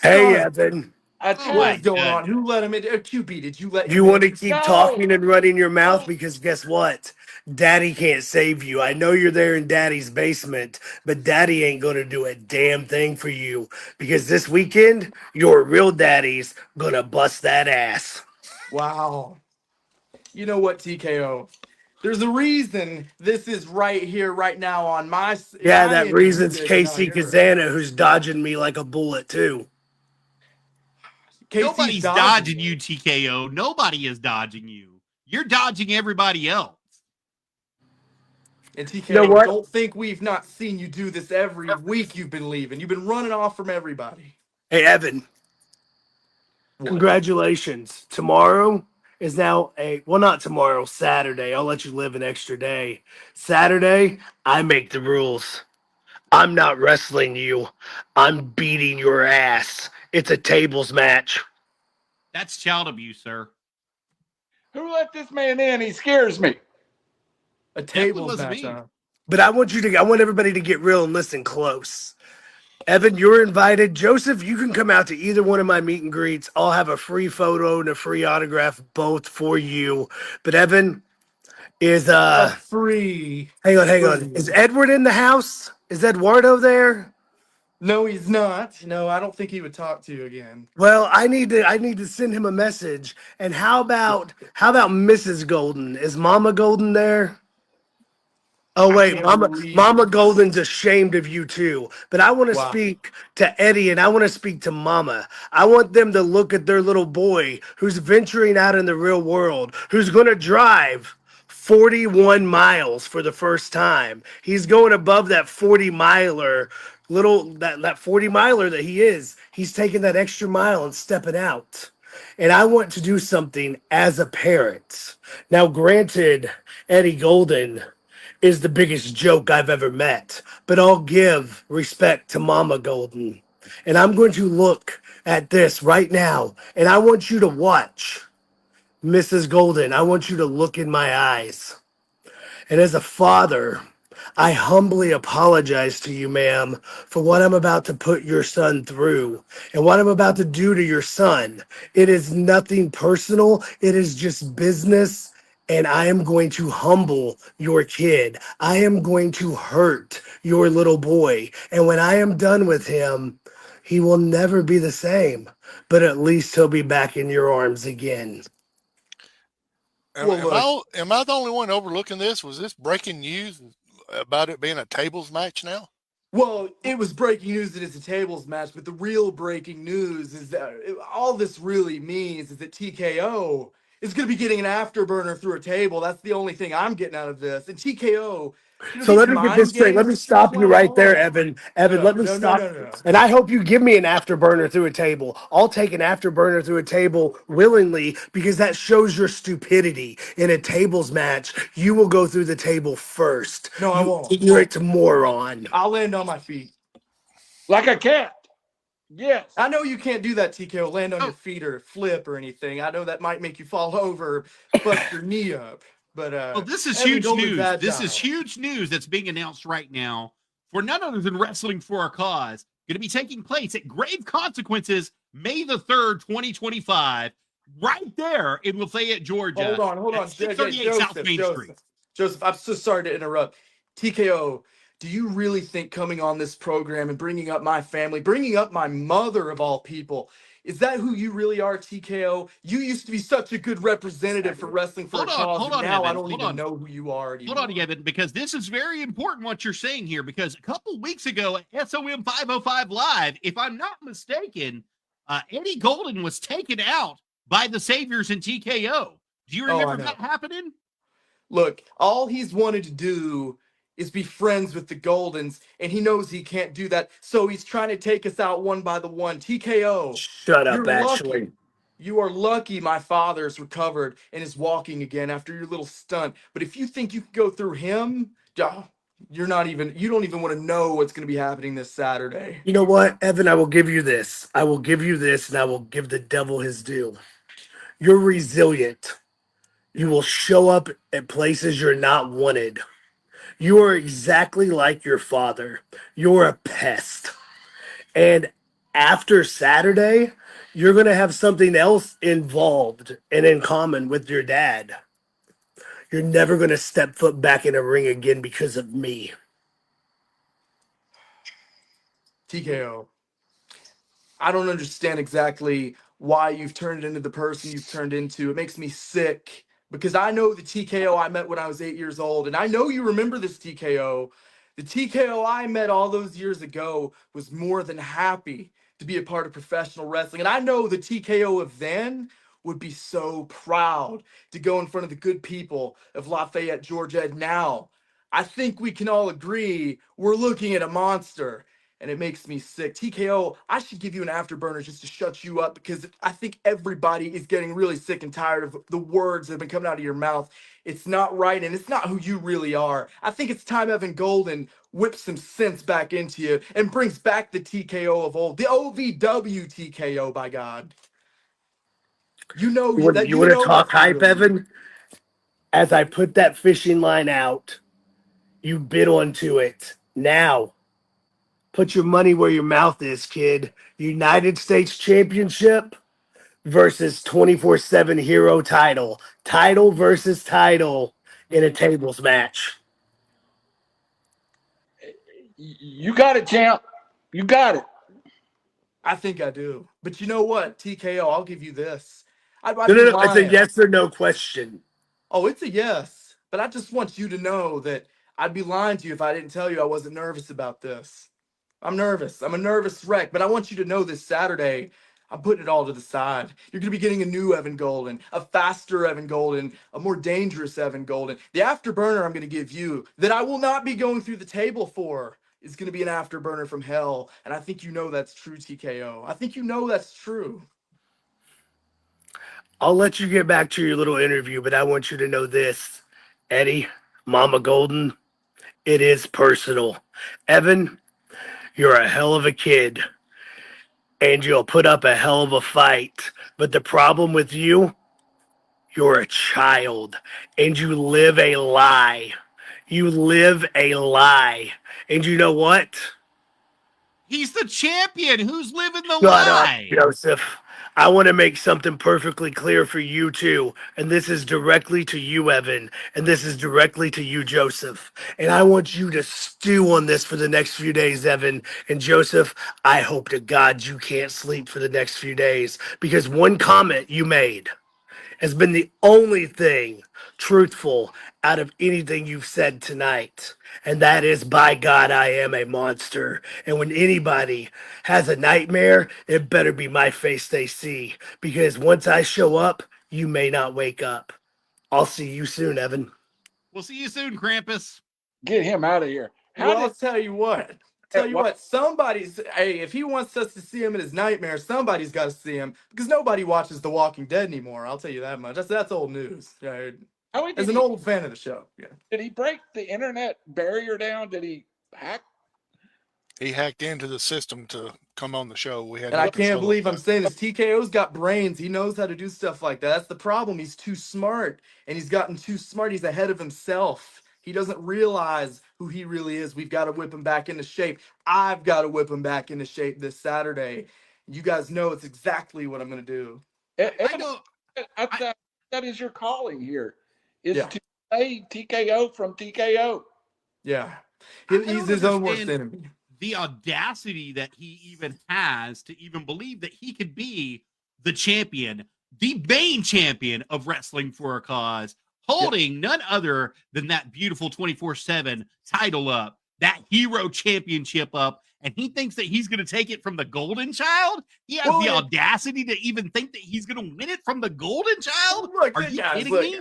Hey, Evan. What's going on? Who let him in? QB, did you let him You want to in? keep talking and running your mouth? Because guess what? Daddy can't save you. I know you're there in Daddy's basement, but Daddy ain't going to do a damn thing for you. Because this weekend, your real daddy's going to bust that ass. Wow. You know what, TKO? There's a reason this is right here, right now on my... Yeah, that reason's Casey Kazana, who's dodging me like a bullet, too. Nobody's dodging you, TKO. Nobody is dodging you. You're dodging everybody else. And TKO, don't think we've not seen you do this every week you've been leaving. You've been running off from everybody. Hey, Evan. Congratulations. Tomorrow is now not tomorrow, Saturday. I'll let you live an extra day. Saturday, I make the rules. I'm not wrestling you. I'm beating your ass. It's a tables match. That's child abuse, sir. Who let this man in? He scares me. A Definitely tables wasn't match, me. huh? But I want everybody to get real and listen close. Evan, you're invited. Joseph, you can come out to either one of my meet and greets. I'll have a free photo and a free autograph both for you. But Evan is A free hang for on. Is you. Edward in the house? Is Eduardo there? No, he's not. No, I don't think he would talk to you again. Well, I need to send him a message. And how about Mrs. Golden? Is Mama Golden there? Oh I wait, can't Mama believe Mama this. Golden's ashamed of you too. But I want to Wow. speak to Eddie and I want to speak to Mama. I want them to look at their little boy who's venturing out in the real world, who's going to drive 41 miles for the first time. He's going above that 40 miler, that 40 miler that he is. He's taking that extra mile and stepping out. And I want to do something as a parent. Now, granted, Eddie Golden is the biggest joke I've ever met, but I'll give respect to Mama Golden. And I'm going to look at this right now, and I want you to watch Mrs. Golden. I want you to look in my eyes. And as a father, I humbly apologize to you, ma'am, for what I'm about to put your son through and what I'm about to do to your son. It is nothing personal, it is just business. And I am going to humble your kid. I am going to hurt your little boy. And when I am done with him, he will never be the same. But at least he'll be back in your arms again. Am, Well, am look. I am I the only one overlooking this? Was this breaking news about it being a tables match now? Well, it was breaking news that it's a tables match, but the real breaking news is that all this really means is that TKO is going to be getting an afterburner through a table. That's the only thing I'm getting out of this. And TKO, So these let me get this mind straight. Let me games and stuff stop you like, right hold there, on. Evan. No, Evan, no, let me no, no, stop. no, no. And I hope you give me an afterburner through a table. I'll take an afterburner through a table willingly because that shows your stupidity. In a tables match, you will go through the table first. No, I You won't. ignorant moron. I'll land on my feet. Like a cat. Yes. I know you can't do that, TKO, land on your Oh, feet or flip or anything. I know that might make you fall over, bust your knee up. But well, this is Evan huge Golden's news. This is agile. huge news that's being announced right now for none other than Wrestling for a Cause. Going to be taking place at Grave Consequences, May the 3rd, 2025, right there in Lafayette, Georgia, Hold at on, 638 South Main Street. Joseph. I'm so sorry to interrupt. TKO, do you really think coming on this program and bringing up my family, bringing up my mother of all people, is that who you really are, TKO? You used to be such a good representative for Wrestling for a Cause, Hold and on, now I Evan. don't even know who you are Hold on, anymore. Evan, because this is very important what you're saying here. Because a couple weeks ago at SOM 505 Live, if I'm not mistaken, Eddie Golden was taken out by the Saviors in TKO. Do you Oh, I remember know. that happening? Look, all he's wanted to do is be friends with the Goldens, and he knows he can't do that. So he's trying to take us out one by the one. TKO, Shut up, you're lucky. Ashley. You are lucky my father's recovered and is walking again after your little stunt. But if you think you can go through him, you don't even want to know what's going to be happening this Saturday. You know what, Evan? I will give you this. I will give you this, and I will give the devil his due. You're resilient. You will show up at places you're not wanted. You are exactly like your father. You're a pest. And after Saturday, you're going to have something else involved and in common with your dad. You're never going to step foot back in a ring again because of me. TKO. I don't understand exactly why you've turned into the person you've turned into. It makes me sick because I know the TKO I met when I was 8 years old, and I know you remember this TKO. The TKO I met all those years ago was more than happy to be a part of professional wrestling. And I know the TKO of then would be so proud to go in front of the good people of Lafayette, Georgia. And now I think we can all agree we're looking at a monster. and it makes me sick. TKO, I should give you an afterburner just to shut you up, because I think everybody is getting really sick and tired of the words that have been coming out of your mouth. It's not right, and it's not who you really are. I think it's time Evan Golden whips some sense back into you and brings back the TKO of old, the OVW TKO, by God. You know that You you want to know talk that's the hype, real you. Evan? As I put that fishing line out, you bid onto it. Now, put your money where your mouth is, kid. United States Championship versus 24/7 Hero title. Title versus title in a tables match. You got it, champ. You got it. I think I do. But you know what? TKO, I'll give you this. I'd No, be no, no. It's a lying. yes or no question. Oh, it's a yes. But I just want you to know that I'd be lying to you if I didn't tell you I wasn't nervous about this. I'm nervous. I'm a nervous wreck. But I want you to know this Saturday, I'm putting it all to the side. You're going to be getting a new Evan Golden, a faster Evan Golden, a more dangerous Evan Golden. The afterburner I'm going to give you that I will not be going through the table for is going to be an afterburner from hell. And I think you know that's true, TKO. I think you know that's true. I'll let you get back to your little interview, but I want you to know this. Eddie, Mama Golden, it is personal. Evan, you're a hell of a kid, and you'll put up a hell of a fight. But the problem with you, you're a child, and you live a lie. You live a lie. And you know what? He's the champion. Who's living the Shut up, lie? Joseph. I want to make something perfectly clear for you, too. And this is directly to you, Evan. And this is directly to you, Joseph. And I want you to stew on this for the next few days, Evan. And Joseph, I hope to God you can't sleep for the next few days, because one comment you made has been the only thing truthful out of anything you've said tonight. And that is, by God, I am a monster. And when anybody has a nightmare, it better be my face they see. Because once I show up, you may not wake up. I'll see you soon, Evan. We'll see you soon, Krampus. Get him out of here. Well, How I'll did tell you what. Somebody's, hey, if he wants us to see him in his nightmare, somebody's got to see him, because nobody watches The Walking Dead anymore. I'll tell you that much. That's old news. Right? how As did an he old fan of the show, yeah. did he break the internet barrier down? Did he hack? He hacked into the system to come on the show. We had And no I can't control believe over I'm that. saying this. TKO's got brains. He knows how to do stuff like that. That's the problem. He's too smart, and he's gotten too smart. He's ahead of himself. He doesn't realize who he really is. We've got to whip him back into shape. I've got to whip him back into shape this Saturday. You guys know it's exactly what I'm going to do. I Evan, don't. I I, thought that is your calling here, is Yeah, to say TKO from TKO. yeah. I He's don't his own worst understand enemy. the audacity that he even has to even believe that he could be the champion, the main champion of Wrestling for a Cause, holding none other than that beautiful 24/7 title up, that hero championship up, and he thinks that he's going to take it from the Golden Child. He has Well, the audacity to even think that he's going to win it from the Golden Child. look, Are you guys, kidding look. me?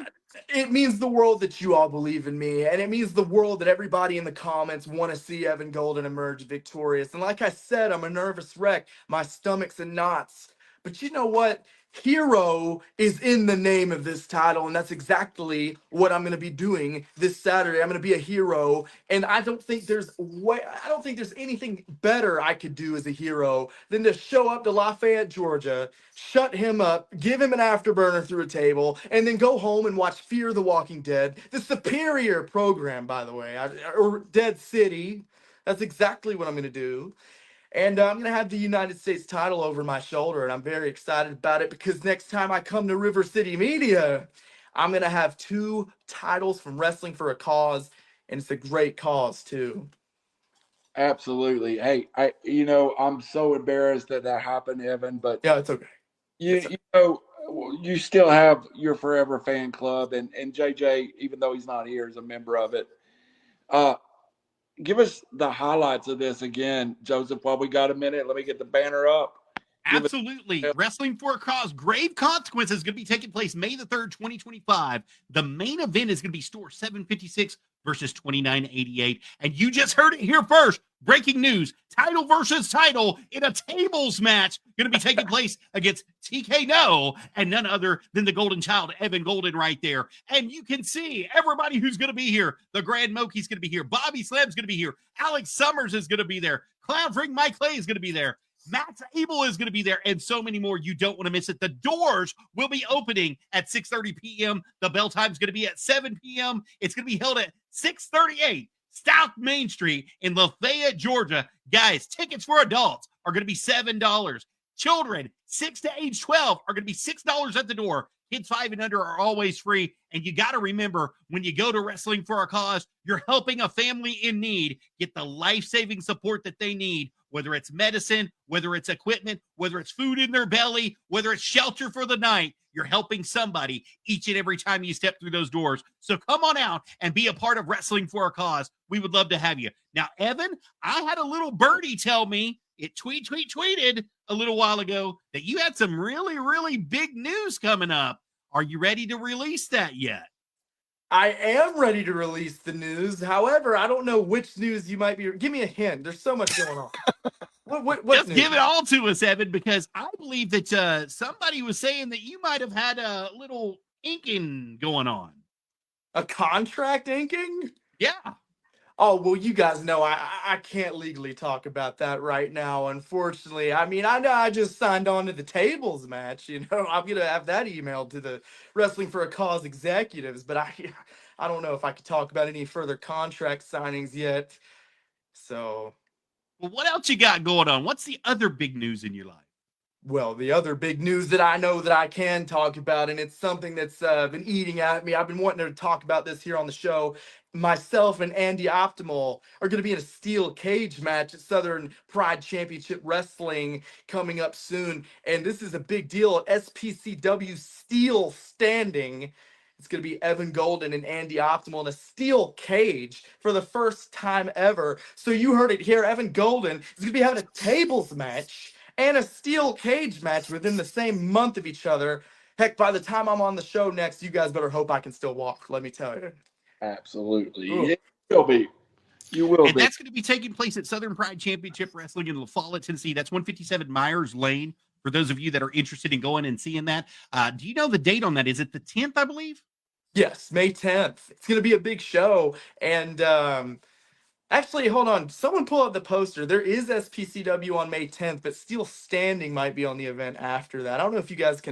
It means the world that you all believe in me, and it means the world that everybody in the comments want to see Evan Golden emerge victorious. And like I said, I'm a nervous wreck. My stomach's in knots. But you know what? Hero is in the name of this title, and that's exactly what I'm going to be doing this Saturday. I'm going to be a hero, and I don't think there's anything better I could do as a hero than to show up to Lafayette, Georgia, shut him up, give him an afterburner through a table, and then go home and watch Fear the Walking Dead, the superior program, by the way, or Dead City. That's exactly what I'm going to do. And I'm going to have the United States title over my shoulder, and I'm very excited about it, because next time I come to River City Media, I'm going to have 2 titles from Wrestling for a Cause, and it's a great cause, too. Absolutely. Hey, I'm so embarrassed that happened, Evan, but Yeah, it's okay. you still have your forever fan club, and JJ, even though he's not here, is a member of it. Give us the highlights of this again, Joseph, while we got a minute. Let me get the banner up. Absolutely. Wrestling for a Cause, Grave Consequences is going to be taking place May the 3rd, 2025. The main event is going to be store 756 versus 2988. And you just heard it here first. Breaking news, title versus title in a tables match going to be taking place against TK No and none other than the Golden Child, Evan Golden, right there. And you can see everybody who's going to be here. The Grand Moki's going to be here. Bobby Slam's going to be here. Alex Summers is going to be there. Clown Freak Mike Clay is going to be there. Max Abel is going to be there, and so many more. You don't want to miss it. The doors will be opening at 6:30 p.m. The bell time is going to be at 7 p.m. It's going to be held at 638 South Main Street in Lafayette, Georgia. Guys, tickets for adults are going to be $7. Children 6 to age 12 are going to be $6 at the door. Kids 5 and under are always free. And you got to remember, when you go to Wrestling for a Cause, you're helping a family in need get the life-saving support that they need, whether it's medicine, whether it's equipment, whether it's food in their belly, whether it's shelter for the night. You're helping somebody each and every time you step through those doors. So come on out and be a part of Wrestling for a Cause. We would love to have you. Now, Evan, I had a little birdie tell me, it tweeted a little while ago that you had some really, really big news coming up. Are you ready to release that yet? I am ready to release the news. However, I don't know which news you might be. Give me a hint. There's so much going on. What Just news? give it all to us, Evan, because I believe that somebody was saying that you might have had a little inking going on. A contract inking? Yeah. Oh, well, you guys know I can't legally talk about that right now, unfortunately. I mean, I know I just signed on to the tables match. I'm going to have that emailed to the Wrestling for a Cause executives, but I don't know if I could talk about any further contract signings yet. So, Well, what else you got going on? What's the other big news in your life? well, the other big news that I know that I can talk about, and it's something that's been eating at me. I've been wanting to talk about this here on the show. Myself and Andy Optimal are going to be in a steel cage match at Southern Pride Championship Wrestling coming up soon. And this is a big deal at SPCW Steel Standing. It's going to be Evan Golden and Andy Optimal in a steel cage for the first time ever. So you heard it here. Evan Golden is going to be having a tables match and a steel cage match within the same month of each other. Heck, by the time I'm on the show next, you guys better hope I can still walk, let me tell you. Absolutely. Ooh. You will be. You will And be. that's going to be taking place at Southern Pride Championship Wrestling in La Follette, Tennessee. That's 157 Myers Lane for those of you that are interested in going and seeing that. Do you know the date on that? Is it the 10th, I believe? Yes, May 10th. It's going to be a big show. And actually, hold on. Someone pull up the poster. There is SPCW on May 10th, but Steel Standing might be on the event after that. I don't know if you guys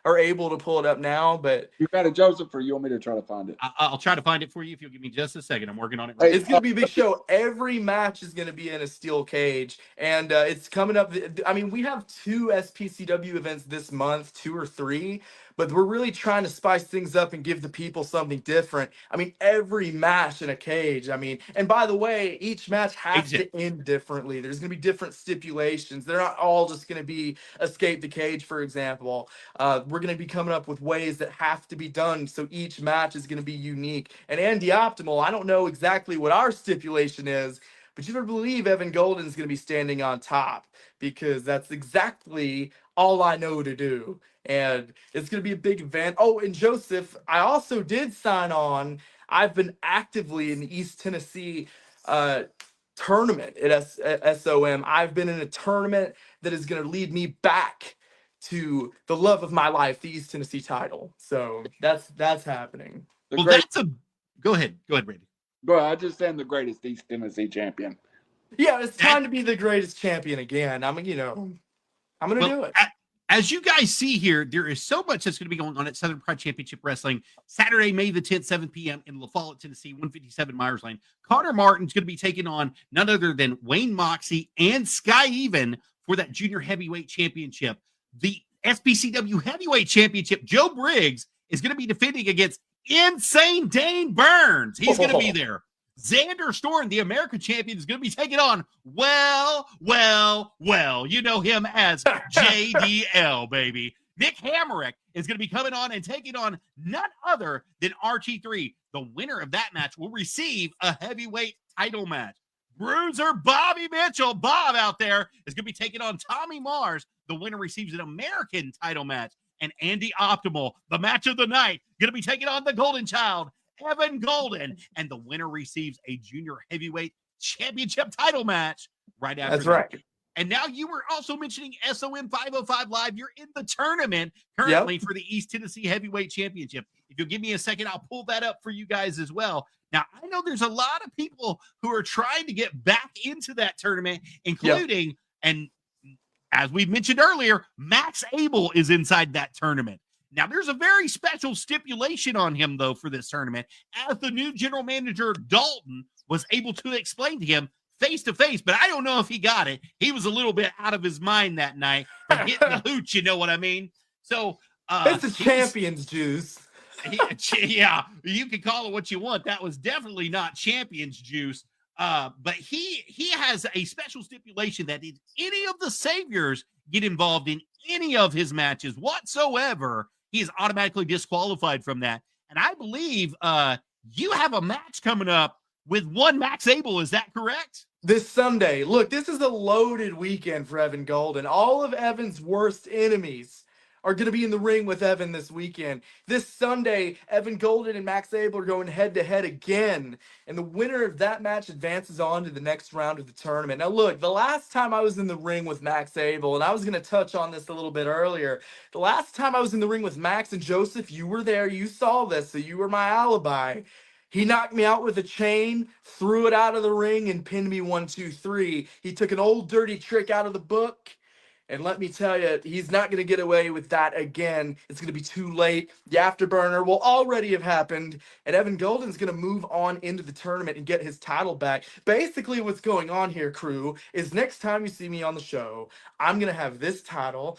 are able to pull it up now, but You got it, Joseph, or you want me to try to find it? I'll try to find it for you if you'll give me just a second. I'm working on it right it's going to be a big show. Every match is going to be in a steel cage, and it's coming up. I mean, we have 2 SPCW events this month, 2 or 3, but we're really trying to spice things up and give the people something different. I mean, every match in a cage. I mean, and by the way, each match has to end differently. There's going to be different stipulations. They're not all just going to be escape the cage, for example. We're going to be coming up with ways that have to be done, so each match is going to be unique. And Andy Optimal, I don't know exactly what our stipulation is, but you better believe Evan Golden is going to be standing on top, because that's exactly all I know to do. And it's going to be a big event. Oh, and Joseph, I also did sign on. I've been actively in the East Tennessee tournament at SOM. I've been in a tournament that is going to lead me back to the love of my life, the East Tennessee title. So that's happening. Go ahead, Brady. Go ahead. I just am the greatest East Tennessee champion. Yeah, it's time to be the greatest champion again. I'm going to do it. As you guys see here, there is so much that's going to be going on at Southern Pride Championship Wrestling Saturday, May the 10th, 7 p.m. in La Follette, Tennessee, 157 Myers Lane. Connor Martin's going to be taking on none other than Wayne Moxie and Sky Even for that junior heavyweight championship. The SPCW heavyweight championship, Joe Briggs, is going to be defending against Insane Dane Burns. He's going to be there. Xander Storm, the American champion, is going to be taking on, well, you know him as JDL, baby. Nick Hamrick is going to be coming on and taking on none other than RT3. The winner of that match will receive a heavyweight title match. Bruiser Bobby Mitchell, Bob out there, is going to be taking on Tommy Mars. The winner receives an American title match. And Andy Optimal, the match of the night, going to be taking on the Golden Child, Evan Golden, and the winner receives a junior heavyweight championship title match right after That's that. right. And now you were also mentioning SOM 505 Live. You're in the tournament currently for the East Tennessee Heavyweight Championship. If you'll give me a second, I'll pull that up for you guys as well. Now, I know there's a lot of people who are trying to get back into that tournament, including, and as we mentioned earlier, Max Abel is inside that tournament. Now, there's a very special stipulation on him, though, for this tournament, as the new general manager, Dalton, was able to explain to him face to face, but I don't know if he got it. He was a little bit out of his mind that night from hitting the hooch, you know what I mean? So it's a champion's juice. Yeah, you can call it what you want. That was definitely not champion's juice. But he has a special stipulation that if any of the saviors get involved in any of his matches whatsoever, he is automatically disqualified from that. And I believe you have a match coming up with one Max Abel. Is that correct? This Sunday. Look, this is a loaded weekend for Evan Golden. All of Evan's worst enemies are going to be in the ring with Evan this weekend. This Sunday, Evan Golden and Max Abel are going head-to-head again, and the winner of that match advances on to the next round of the tournament. Now, look, the last time I was in the ring with Max Abel, and I was going to touch on this a little bit earlier, the last time I was in the ring with Max, and Joseph, you were there, you saw this, so you were my alibi. He knocked me out with a chain, threw it out of the ring, and pinned me 1, 2, 3. He took an old dirty trick out of the book. And let me tell you, he's not going to get away with that again. It's going to be too late. The afterburner will already have happened. And Evan Golden's going to move on into the tournament and get his title back. Basically, what's going on here, crew, is next time you see me on the show, I'm going to have this title,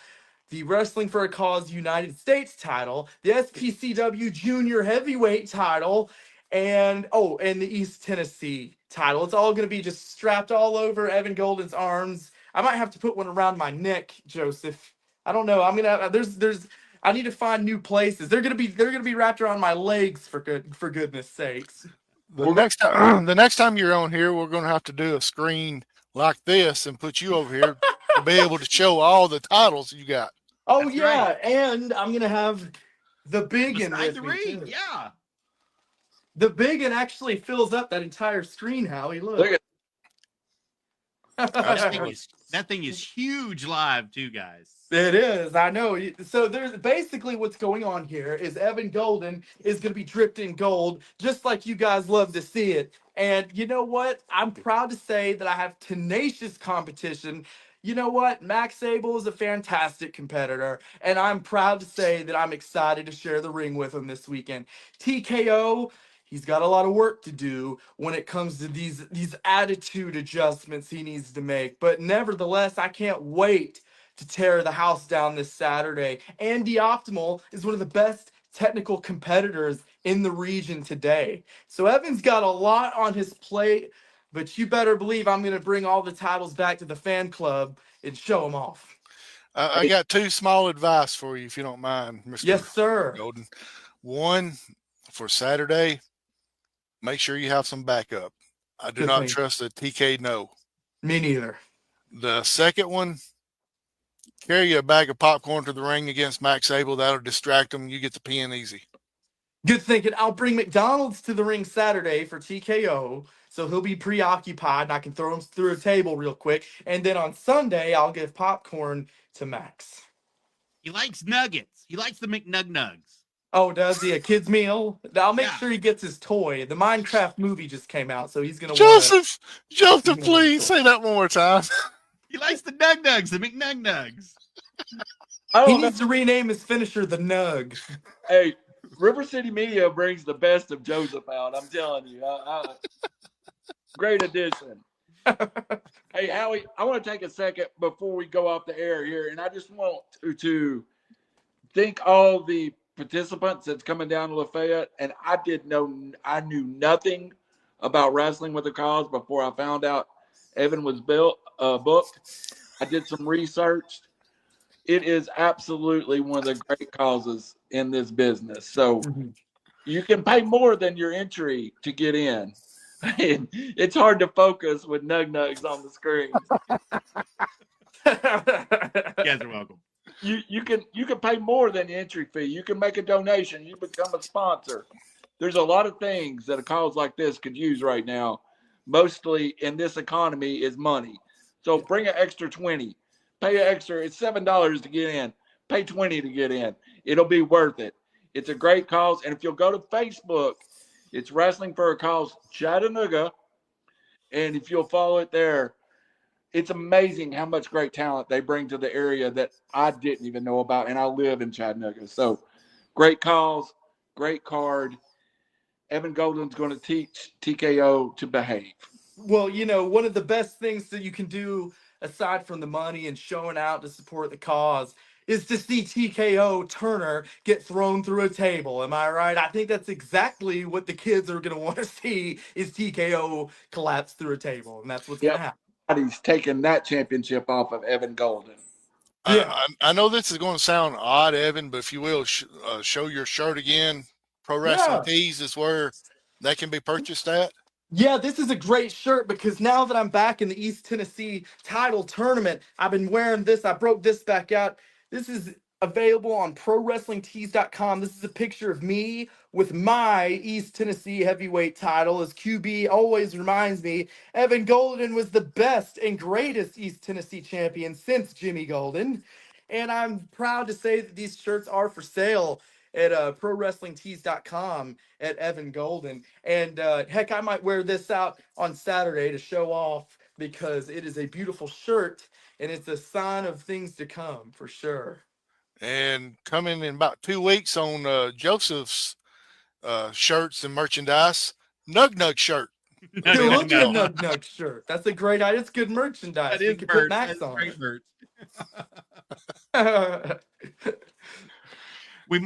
the Wrestling for a Cause United States title, the SPCW Junior Heavyweight title, and the East Tennessee title. It's all going to be just strapped all over Evan Golden's arms. I might have to put one around my neck, Joseph. I don't know. I'm gonna. I need to find new places. They're gonna be wrapped around my legs for goodness sakes. The next time you're on here, we're gonna have to do a screen like this and put you over here to be able to show all the titles you got. Oh That's yeah, right. and I'm gonna have the big one Beside with the me ring, too. yeah. The big one actually fills up that entire screen, Howie. Look. That thing is huge live too, guys. It is, I know. So there's basically what's going on here is Evan Golden is going to be dripped in gold, just like you guys love to see it. And you know what? I'm proud to say that I have tenacious competition. You know what? Max Abel is a fantastic competitor, and I'm proud to say that I'm excited to share the ring with him this weekend. TKO, he's got a lot of work to do when it comes to these attitude adjustments he needs to make. But nevertheless, I can't wait to tear the house down this Saturday. Andy Optimal is one of the best technical competitors in the region today. So Evan's got a lot on his plate, but you better believe I'm going to bring all the titles back to the fan club and show them off. I got two small advice for you, if you don't mind, Mr. Yes, sir. Golden. One, for Saturday, make sure you have some backup. I do not trust the TK no. Me neither. The second one, carry a bag of popcorn to the ring against Max Abel. That'll distract him. You get the pin easy. Good thinking. I'll bring McDonald's to the ring Saturday for TKO, so he'll be preoccupied, and I can throw him through a table real quick. And then on Sunday, I'll give popcorn to Max. He likes nuggets. He likes the McNugnugs. Oh, does he? A kid's meal? I'll make sure he gets his toy. The Minecraft movie just came out, so he's going to Joseph, please say that one more time. He likes the Nugnugs, the McNugnugs. He needs to rename his finisher the Nug. Hey, River City Media brings the best of Joseph out. I'm telling you. Great addition. Hey, Howie, I want to take a second before we go off the air here, and I just want to thank all the participants that's coming down to Lafayette. And I knew nothing about Wrestling with a Cause before I found out Evan was booked. I did some research. It is absolutely one of the great causes in this business. So you can pay more than your entry to get in. It's hard to focus with Nug-Nugs on the screen. You guys are welcome. You can pay more than the entry fee. You can make a donation. You become a sponsor. there's a lot of things that a cause like this could use right now. Mostly in this economy is money. So bring an extra 20. Pay an extra, it's $7 to get in. Pay 20 to get in. It'll be worth it. It's a great cause. And if you'll go to Facebook, it's Wrestling for a Cause Chattanooga. And if you'll follow it there, it's amazing how much great talent they bring to the area that I didn't even know about. And I live in Chattanooga. So great cause, great card. Evan Golden's going to teach TKO to behave. Well, you know, one of the best things that you can do aside from the money and showing out to support the cause is to see TKO Turner get thrown through a table. Am I right? I think that's exactly what the kids are going to want to see is TKO collapse through a table, and that's what's going to happen. He's taking that championship off of Evan Golden. Yeah. I know this is going to sound odd, Evan, but if you will, show your shirt again. Pro Wrestling Tees is where that can be purchased at. Yeah, this is a great shirt because now that I'm back in the East Tennessee title tournament, I've been wearing this. I broke this back out. This is available on ProWrestlingTees.com. This is a picture of me with my East Tennessee heavyweight title. As QB always reminds me, Evan Golden was the best and greatest East Tennessee champion since Jimmy Golden. And I'm proud to say that these shirts are for sale at ProWrestlingTees.com at Evan Golden. And heck, I might wear this out on Saturday to show off because it is a beautiful shirt and it's a sign of things to come for sure. And coming in about 2 weeks on Joseph's shirts and merchandise, Nug Nug shirt. Dude, look at a Nug Nug shirt. That's a great idea. It's good merchandise. We can put Max on it.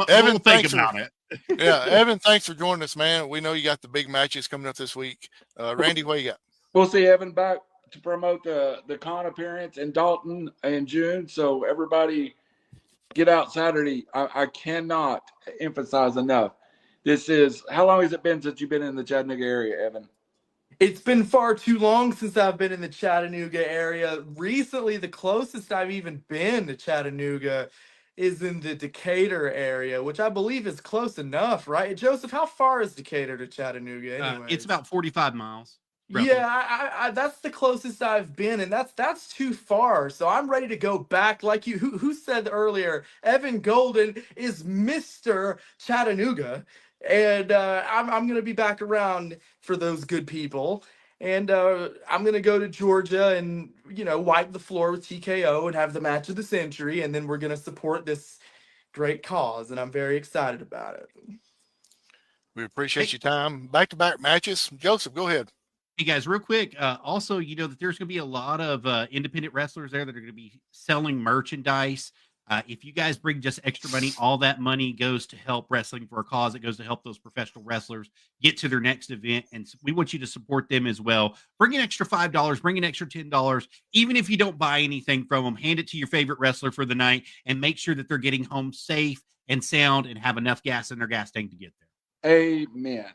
Evan, think about it. Yeah, Evan, thanks for joining us, man. We know you got the big matches coming up this week. Randy, what you got? We'll see Evan back to promote the con appearance in Dalton in June. So everybody get out Saturday. I cannot emphasize enough. This is, how long has it been since you've been in the Chattanooga area, Evan? It's been far too long since I've been in the Chattanooga area. Recently, the closest I've even been to Chattanooga is in the Decatur area, which I believe is close enough, right? Joseph, how far is Decatur to Chattanooga anyway? It's about 45 miles. Roughly. Yeah, I that's the closest I've been, and that's too far. So I'm ready to go back. Like you, who said earlier, Evan Golden is Mr. Chattanooga, and I'm gonna be back around for those good people, and I'm gonna go to Georgia and wipe the floor with TKO and have the match of the century, and then we're gonna support this great cause, and I'm very excited about it. We appreciate your time. Back-to-back matches. Joseph, go ahead. Hey guys, real quick. Also, you know that there's going to be a lot of independent wrestlers there that are going to be selling merchandise. If you guys bring just extra money, all that money goes to help Wrestling for a Cause. It goes to help those professional wrestlers get to their next event, and we want you to support them as well. Bring an extra $5, bring an extra $10. Even if you don't buy anything from them, hand it to your favorite wrestler for the night, and make sure that they're getting home safe and sound and have enough gas in their gas tank to get there. Amen.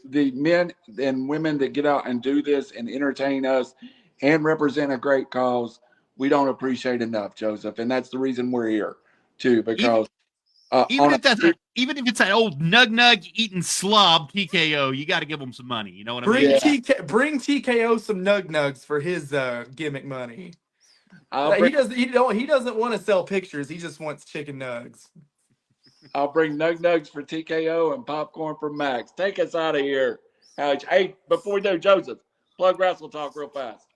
The men and women that get out and do this and entertain us and represent a great cause, we don't appreciate enough, Joseph. And that's the reason we're here, too, because even if it's that old nug eating slob TKO, you got to give them some money. You know what I mean? Bring TKO some nug nugs for his gimmick money. He doesn't want to sell pictures. He just wants chicken nugs. I'll bring Nug Nugs for TKO and popcorn for Max. Take us out of here. Hey, before we do, Joseph, plug Wrestle Talk real fast.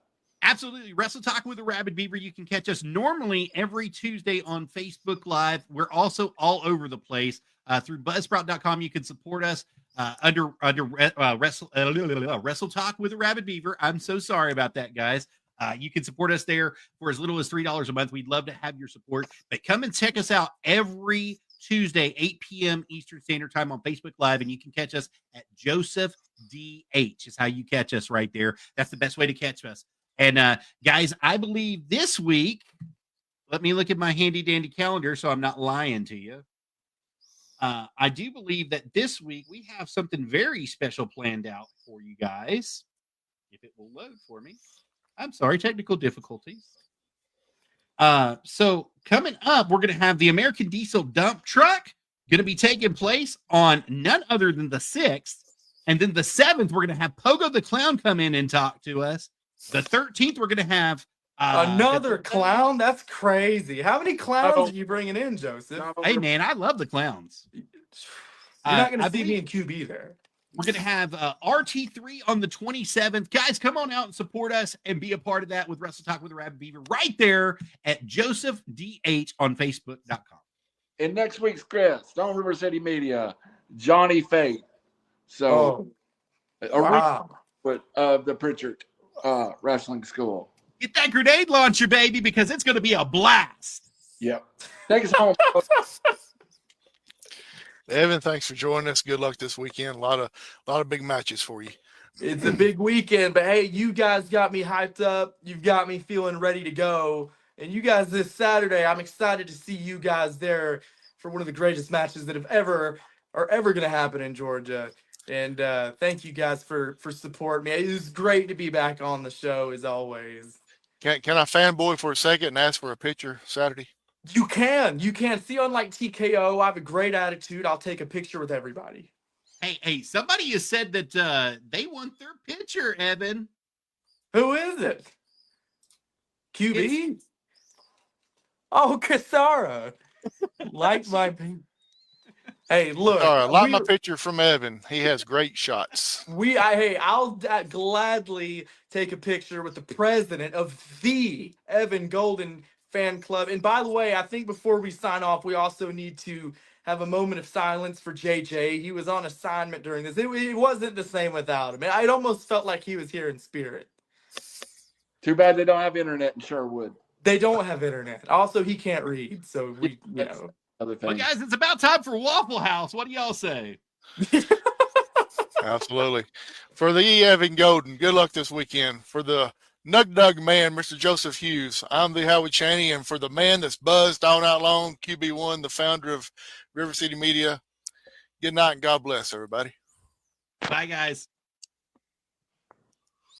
Absolutely. Wrestle Talk with a Rabid Beaver. You can catch us normally every Tuesday on Facebook Live. We're also all over the place. Through Buzzsprout.com, you can support us under Wrestle Talk with a Rabid Beaver. I'm so sorry about that, guys. You can support us there for as little as $3 a month. We'd love to have your support. But come and check us out every Tuesday, 8 p.m. Eastern Standard Time on Facebook Live, and you can catch us at Joseph DH is how you catch us right there. That's the best way to catch us. And guys, I believe this week, let me look at my handy dandy calendar so I'm not lying to you. I do believe that this week we have something very special planned out for you guys. If it will load for me. I'm sorry, technical difficulties. So coming up, we're going to have the American Diesel dump truck going to be taking place on none other than the 6th. And then the 7th, we're going to have Pogo the Clown come in and talk to us. The 13th, we're going to have another clown. That's crazy. How many clowns Oh. are you bringing in, Joseph? Hey, man, I love the clowns. You're not going I to see me believe- in QB there. We're going to have RT3 on the 27th. Guys, come on out and support us and be a part of that with Wrestle Talk with the Rabbit Beaver right there at Joseph DH on Facebook.com. In next week's guest, Stone River City Media, Johnny Faith. So, Wow. of the Pritchard Wrestling School. Get that grenade launcher, baby, because it's going to be a blast. Yep. Take us home. Evan, thanks for joining us. Good luck this weekend. A lot of big matches for you. It's a big weekend, but hey, you guys got me hyped up. You've got me feeling ready to go. And you guys this Saturday, I'm excited to see you guys there for one of the greatest matches that are ever going to happen in Georgia. And thank you guys for supporting me. It was great to be back on the show as always. Can I fanboy for a second and ask for a picture Saturday? You can. See, unlike TKO, I have a great attitude. I'll take a picture with everybody. Hey, somebody has said that they want their picture, Evan. Who is it? QB? Oh, Kasara. Like my... Hey, look. All right, like my picture from Evan. He has great shots. I'll gladly take a picture with the president of the Evan Golden fan club. And by the way, I think before we sign off, we also need to have a moment of silence for JJ. He was on assignment during this. It wasn't the same without him. It almost felt like he was here in spirit. Too bad they don't have internet in Sherwood. They don't have internet. Also, he can't read, so we, you know. Other Well, things. guys, it's about time for Waffle House. What do y'all say? Absolutely. For the Evan Golden, good luck this weekend. For the Nug man, Mr. Joseph Hughes, I'm the Howard Chaney, and for the man that's buzzed all night long, QB1, the founder of River City Media, good night and God bless everybody. Bye, guys.